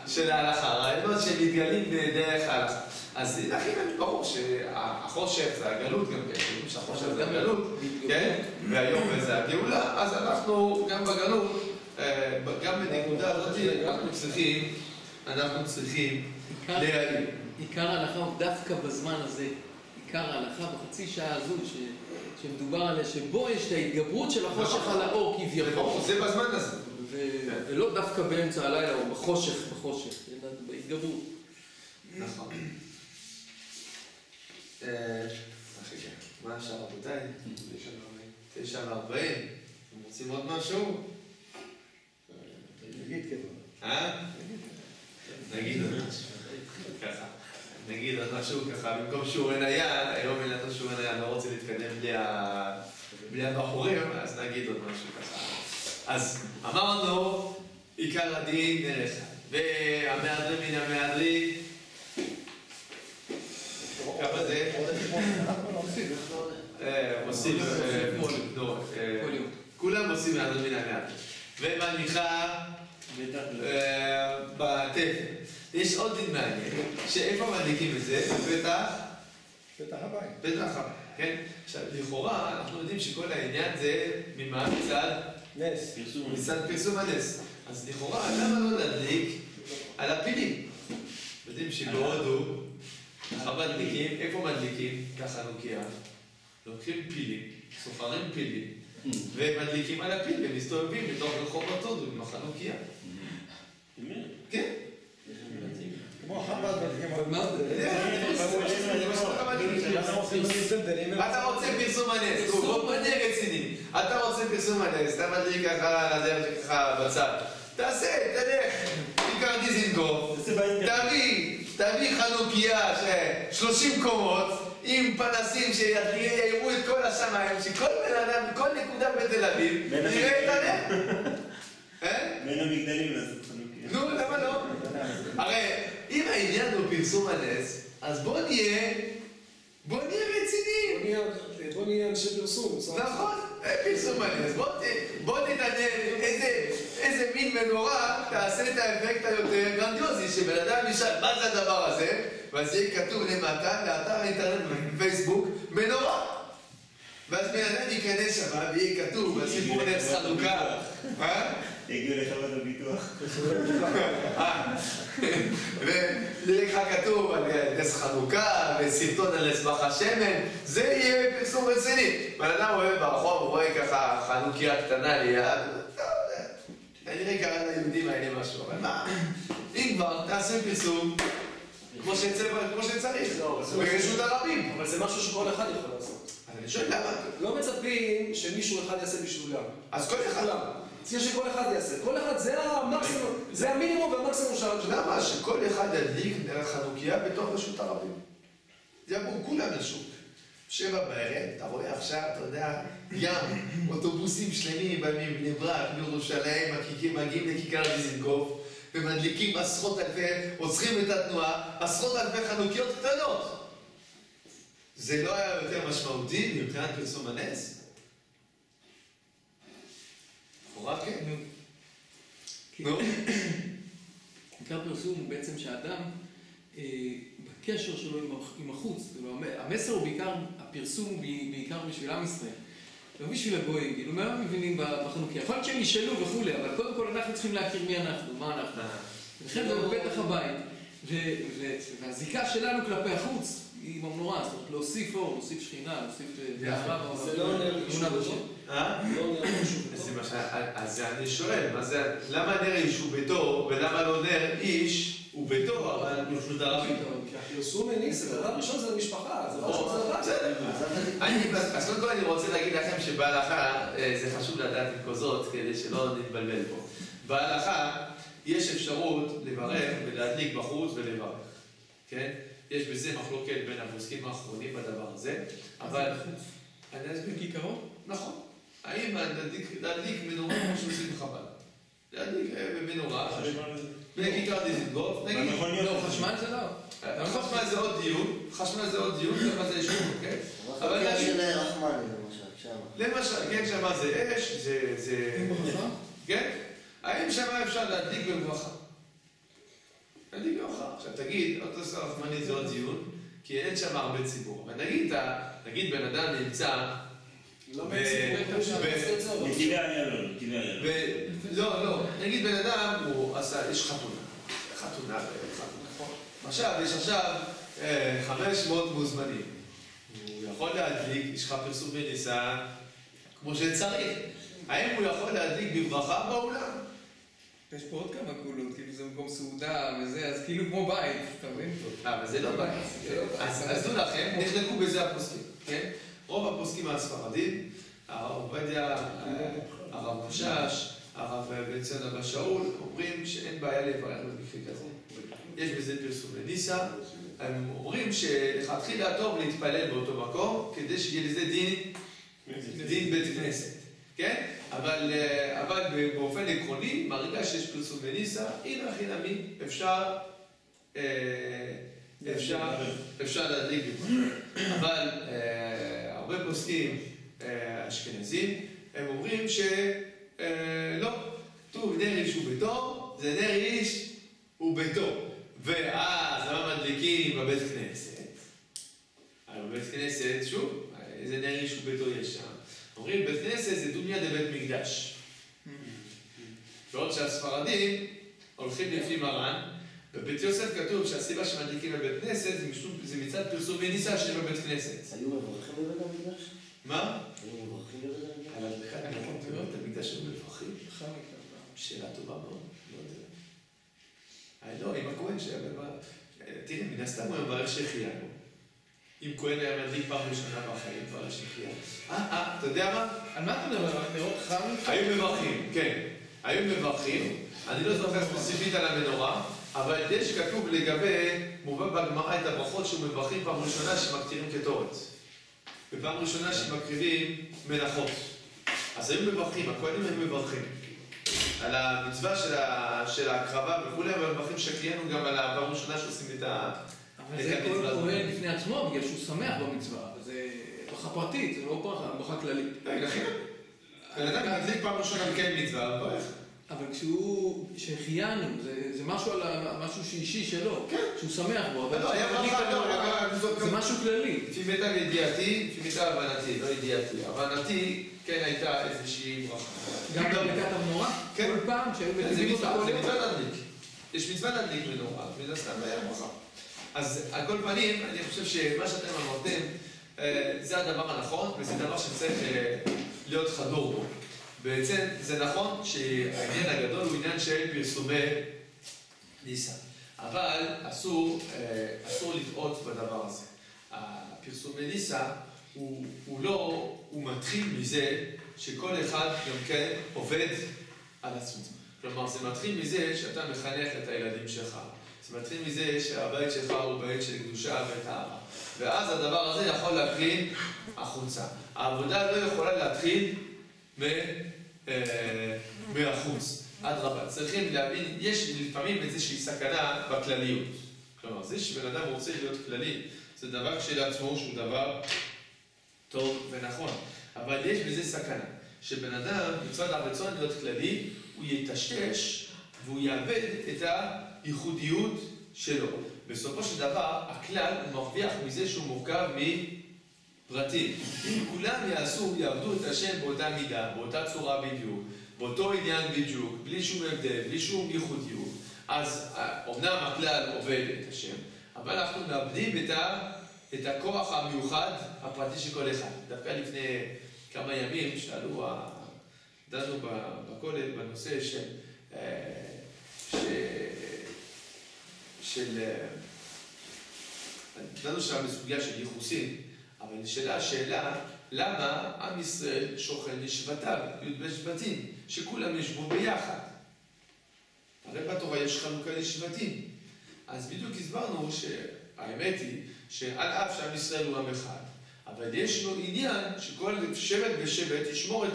של ההלכה, הרעיונות שמתגלים בדרך ההלכה. אז לכן ברור שהחושך זה הגלות גם כן, שהחושך זה הגלות, כן? והיום זה הגאולה, אז אנחנו גם בגלות, גם בנקודה הזאת, אנחנו צריכים להעיר. עיקר ההלכה הוא דווקא בזמן הזה, עיקר ההלכה בחצי שעה הזו, שמדובר עליה, שבו יש את ההתגברות של החושך על האור כביכול. זה בזמן הזה. ולא דווקא באמצע הלילה או בחושך, אלא בהתגברות. נכון. מה השעה רבותיי? 9:40. אתם רוצים עוד משהו? נגיד ככה. נגיד עוד משהו. ככה. נגיד עוד משהו ככה, במקום שיעורי נייד, היום אין לנו שיעורי נייד, לא רוצה להתקדם בלי הבחורים, אז נגיד עוד משהו ככה. אז אמרנו, עיקר הדין נר אחד. והמהדרין מן המהדרין, כמה זה? עושים, כולם עושים מהדרין מן המהדרין. ומנמיכה בתפן. יש עוד דין מעניין, שאיפה מדליקים את זה? פתח הבית. פתח הבית, כן? עכשיו, לכאורה, אנחנו יודעים שכל העניין זה ממה? מצד? נס. מצד פרסום הנס. אז לכאורה, למה לא להדליק על הפילים? יודעים שבהודו, מדליקים, איפה מדליקים? כחנוכיה. לוקחים פילים, סוחרים פילים, ומדליקים על הפיל, ומסתובבים בתוך רחובות הודו עם החנוכיה. כן? כמו חב"ד מדליקים על מה? אתה רוצה פרסום הנס, בוא נהיה רציני. אתה רוצה פרסום הנס, אתה מדליק ככה על הדרך ככה בצד. תעשה, תלך, תיקח דיזינגוף, תביא חנוכיה של 30 קומות עם פנסים שיראו את כל השמיים, שכל בן אדם, כל נקודה בתל אביב, יראה את הלב. בין המגדלים לעשות חנוכיה. נו, למה לא? הרי אם העניין הוא פרסום הנס, אז בוא נהיה רציניים. בוא נהיה אנשי פרסום. נכון, פרסום הנס. בוא נתעניין איזה מין מנורה תעשה את האפקט היותר גרנדיוזי, שבן אדם נשאל מה זה הדבר הזה, ואז יהיה כתוב למטה, לאתר האינטרנט בפייסבוק, מנורה. ואז בן אדם ייכנס שם ויהיה כתוב, הסיפור נס חנוכה. הגיעו לחברת הביטוח. ויהיה לך כתוב על נס חנוכה וסרטון על נס מח השמן, זה יהיה פרסום רציני. בן אדם רואה ברחוב, הוא רואה ככה חנוכיה קטנה ליד, כנראה קרה ליהודים האלה משהו, אבל מה? אם כבר, תעשה פרסום כמו שצריך, ברשות הרבים. אבל זה משהו שכל אחד יכול לעשות. אני שואל למה? לא מצפים שמישהו אחד יעשה בשבילם. אז כל אחד. צריך שכל אחד יעשה. כל אחד זה המקסימום, זה המינימום והמקסימום שלנו. למה? שכל אחד ידליק נר חנוכיה בתוך רשות הרבים. יבואו כולם לשוק. 7 בערב, אתה רואה עכשיו, אתה יודע, ים, אוטובוסים שלמים באים מבני ברק, מירושלים, מגיעים לכיכר דיזינגוף, ומדליקים עשרות אלפי, עוצרים את התנועה, עשרות אלפי חנוכיות קטנות. זה לא היה יותר משמעותי מבחינת פרסום הנס? לכאורה כן. נו. עיקר פרסום הוא בעצם שהאדם, בקשר שלו עם החוץ, המסר הוא בעיקר, הפרסום הוא בעיקר בשביל עם ישראל. לא בשביל הגויים, כאילו, מה מבינים בחנוכיה? יכול להיות שהם ישאלו וכולי, אבל קודם כל אנחנו צריכים להכיר מי אנחנו, מה אנחנו. ולכן זה בפתח הבית, והזיקה שלנו כלפי החוץ היא ממנורה, זאת אומרת, להוסיף אור, להוסיף שכינה, להוסיף דערה. זה לא נר יישוב ביתו? לא נר יישוב ביתו? אז אני שואל, למה נר יישוב ביתו, ולמה לא נר איש וביתו, אבל פשוט הרבים? כי הפרסום הניס, הדבר הראשון זה המשפחה, זה לא שזה רע. אז קודם כל אני רוצה להגיד לכם שבהלכה, זה חשוב לדעת עם כוזות, כדי שלא נתבלבל פה. בהלכה יש אפשרות לברך ולהדליק בחוץ ולברך, כן? יש בזה מחלוקת בין הפוסקים האחרונים בדבר הזה, אבל... אני אסביר. כיכרו? נכון. האם להדליק מנורה כמו שעושים בחב"ד? להדליק מנורה, בכיכר דיזינגוף, נגיד... לא, חשמל זה לא. חשמל זה עוד דיון, זה מה זה אישור, כן? אבל של רחמני למשל, שמה. למשל, כן, שמה זה אש, זה... כן? האם שמה אפשר להדליק בברכה? להדליק בברכה. עכשיו תגיד, אותו שר רחמני זה עוד דיון, כי אין שם הרבה ציבור. אבל נגיד בן אדם נמצא... לא בציבור, נתיבי איילון. לא, נגיד בן אדם, יש חתונה. עכשיו, יש עכשיו 500 מוזמנים. הוא יכול להדליק, יש לך פרסום בניסן, כמו שצריך. האם הוא יכול להדליק בברכה באולם? יש פה עוד כמה קולות, כאילו זה מקום סעודה וזה, אז כאילו כמו בית, אתה מבין? אבל זה לא בית. אז דעו לכם, נחלקו בזה הפוסקים, כן? רוב הפוסקים הספרדים, הרב עובדיה, הרב משאש, הרב בן ציון אבא שאול, אומרים שאין בעיה לברך במקרה כזה. יש בזה פרסום לניסה, הם אומרים שלכתחילה טוב להתפלל באותו מקום, כדי שיהיה לזה דין בית כנסת, כן? אבל באופן עקרוני, ברגע שיש פרסום בניסה, הנה הכי נמי, אפשר להדליק בזה. אבל הרבה פוסקים אשכנזים, הם אומרים שלא, כתוב נר איש וביתו, זה נר איש וביתו. ואז למה מדליקים בבית כנסת? בבית כנסת, שוב, איזה נר איש וביתו יש שם. אומרים, בית כנסת זה דומיה דבית מקדש. בעוד שהספרדים הולכים לפי מרן, בבית יוסף כתוב שהסיבה שמדליקים בבית כנסת זה מצד פרסום בניסה של בבית כנסת. היו מברכים בבית המקדש? מה? היו מברכים בבית המקדש? אבל בכלל נכון, בבית המקדש היו מברכים. שאלה טובה מאוד, לא, עם הכהן שהיה תראה, מן הסתם הוא מברך שהחיינו. אם כהן היה מדליק פעם ראשונה בחיים, כבר שהחיינו. אתה יודע מה? על מה אתה מדבר? נרות חנוכה? היו מברכים, כן. היו מברכים. אני לא זוכר ספציפית על המנורה, אבל יש כתוב לגבי, מובא בגמרא את הברכות שהוא מברכים פעם ראשונה שמקטירים קטורת. ופעם ראשונה שמקריבים מנחות. אז היו מברכים, הכהנים היו מברכים. על המצווה של ההקרבה וכולי, אבל מברכים שחיינו גם על הפעם הראשונה שעושים את המצווה. אבל זה כל כהן בפני עצמו, בגלל שהוא שמח במצווה. זה ברכה פרטית, זה לא ברכה כללית. לכן, בן אדם מדליק פעם ראשונה מקיים מצווה, מברך. אבל כשחיינו, זה משהו שאישי שלו, שהוא שמח בו. לא, היה ברכה, זה משהו כללי. לפי מיטב ידיעתי, לפי מיטב הבנתי, לא ידיעתי. הבנתי, כן הייתה איזושהי ברכה. גם בברכת המנורה? כן. כל פעם שהיו זה מציבים אותה כל יום. מצווה להדליק. יש מצווה להדליק מנורה, מן הסתם היה ברכה. אז על כל פנים, אני חושב שמה שאתם אמרתם, זה הדבר הנכון, וזה דבר שצריך להיות חדור בו. בעצם זה נכון שהעניין הגדול הוא עניין של פרסומי ניסה. אבל אסור לטעות בדבר הזה. הפרסומי ניסה הוא מתחיל מזה שכל אחד גם כן עובד על עצמו. כלומר, זה מתחיל מזה שאתה מחנך את הילדים שלך. זה מתחיל מזה שהבית שלך הוא בית של קדושה וטהרה. ואז הדבר הזה יכול להקרין החוצה. העבודה לא יכולה להתחיל מהחוץ. אדרבה, צריכים להבין, יש לפעמים איזושהי סכנה בכלליות. כלומר, זה שבן אדם רוצה להיות כללי, זה דבר כשלעצמו שהוא דבר טוב ונכון. אבל יש בזה סכנה, שבן אדם מצד הרצון להיות כללי, הוא יתשש והוא יאבד את הייחודיות שלו. בסופו של דבר, הכלל הוא מרוויח מזה שהוא מורכב מפרטים. אם כולם יעבדו את השם באותה מידה, באותה צורה בדיוק, באותו עניין בדיוק, בלי שום הבדל, בלי שום ייחודיות, אז אומנם הכלל עובד את השם, אבל אנחנו מאבדים את הכוח המיוחד הפרטי של כל אחד. דווקא לפני כמה ימים דנו בכולל בנושא דנו שם בסוגיה של ייחוסים, אבל נשאלה השאלה, למה עם ישראל שוכן לשבטיו, י"ב שבטים, שכולם ישבו ביחד? הרי בתורה יש חלוקה לשבטים. אז בדיוק הסברנו שהאמת היא שעל אף שעם ישראל הוא עם אחד, אבל יש לו עניין שכל שבט ושבט ישמור את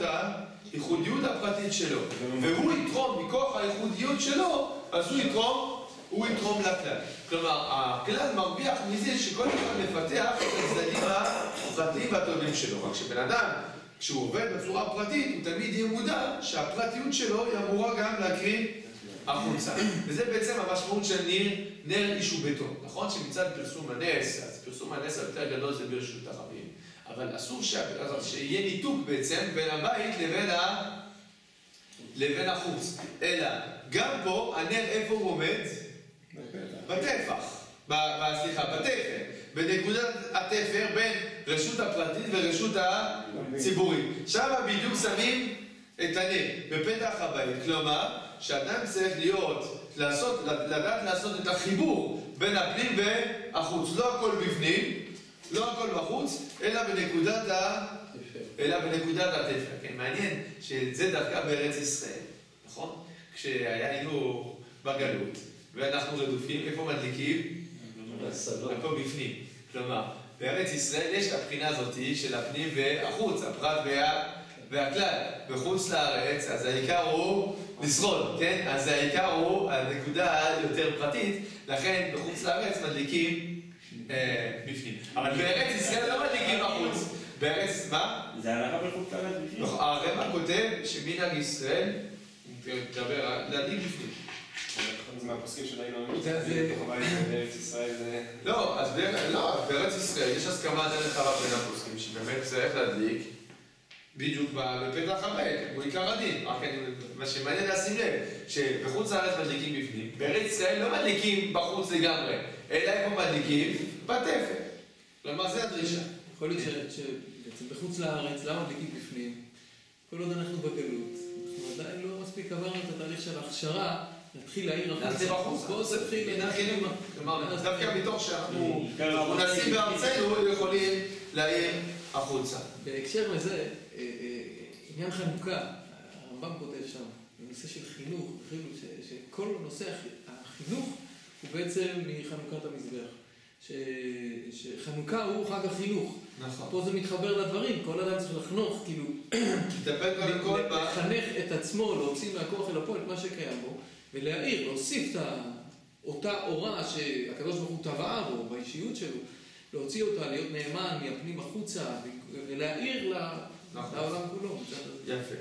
הייחודיות הפרטית שלו. והוא יתרום מכוח הייחודיות שלו, אז הוא יתרום לכלל. כלומר, הכלל מרוויח מזה שכל אחד מפתח את הצדדים הפרטיים והטובים שלו. רק שבן אדם, כשהוא עובד בצורה פרטית, הוא תמיד יהיה מודע שהפרטיות שלו היא אמורה גם להקרין החוצה. וזה בעצם המשמעות של נר איש וביתו. נכון שמצד פרסום הנס, אז פרסום הנס היותר גדול זה ברשות הרבים. אבל אסור שיהיה ניתוק בעצם בין הבית לבין החוץ. אלא, גם פה, הנר איפה הוא עומד? בטפח. בתפר. בנקודת התפר בין רשות הפרטית ורשות הציבורית. שם בדיוק שמים את הנר, בפתח הבית. כלומר, שאדם צריך לדעת לעשות את החיבור בין הפנים והחוץ. לא הכל בפנים, לא הכל בחוץ, אלא בנקודת התפר. כן, מעניין שזה דווקא בארץ ישראל, נכון? כשהיינו בגלות, ואנחנו רדופים, איפה מדליקים? איפה בפנים. כלומר, בארץ ישראל יש את הבחינה הזאת של הפנים והחוץ, הפרט והכלל בחוץ לארץ, אז העיקר הוא לשרוד, כן? אז העיקר הוא הנקודה יותר פרטית, לכן בחוץ לארץ מדליקים בפנים. אבל בארץ ישראל לא מדליקים בחוץ. בארץ, מה? זה הנחה בחוץ לארץ בפנים? הרמב"ם כותב שמנהג ישראל, מדבר על להדליק בפנים. זה מהפוסקים שראינו, זה- בארץ ישראל זה... לא, אז בארץ ישראל יש הסכמה די רחבה בין הפוסקים, שבאמת צריך להדליק בדיוק בפתח הבית, הוא עיקר הדין. רק מה שמעניין לשים לב, שבחוץ לארץ מדליקים בפנים, בארץ ישראל לא מדליקים בחוץ לגמרי, אלא איפה מדליקים? בתפר. כלומר, זה הדרישה. יכול להיות שבעצם בחוץ לארץ, למה מדליקים בפנים? כל עוד אנחנו בגלות, אנחנו עדיין לא מספיק עברנו את התהליך של ההכשרה, נתחיל להעיר נעשה בחוץ. בואו נתחיל להעיר. כלומר, דווקא מתוך שאנחנו מונסים בארצנו, יכולים להעיר החוצה. בהקשר לזה, עניין חנוכה, הרמב"ם כותב שם, בנושא של חינוך, שכל נושא החינוך הוא בעצם מחנוכת המזבח. שחנוכה הוא חג החינוך. נכון. פה זה מתחבר לדברים, כל אדם צריך לחנוך, כאילו, לחנך את עצמו, להוציא מהכוח אל הפועל את מה שקיים בו, ולהעיר, להוסיף את אותה אורה שהקדוש ברוך הוא טבעה בו, באישיות שלו, להוציא אותה, להיות נאמן מהפנים החוצה, ולהעיר לעולם כולו. יפה.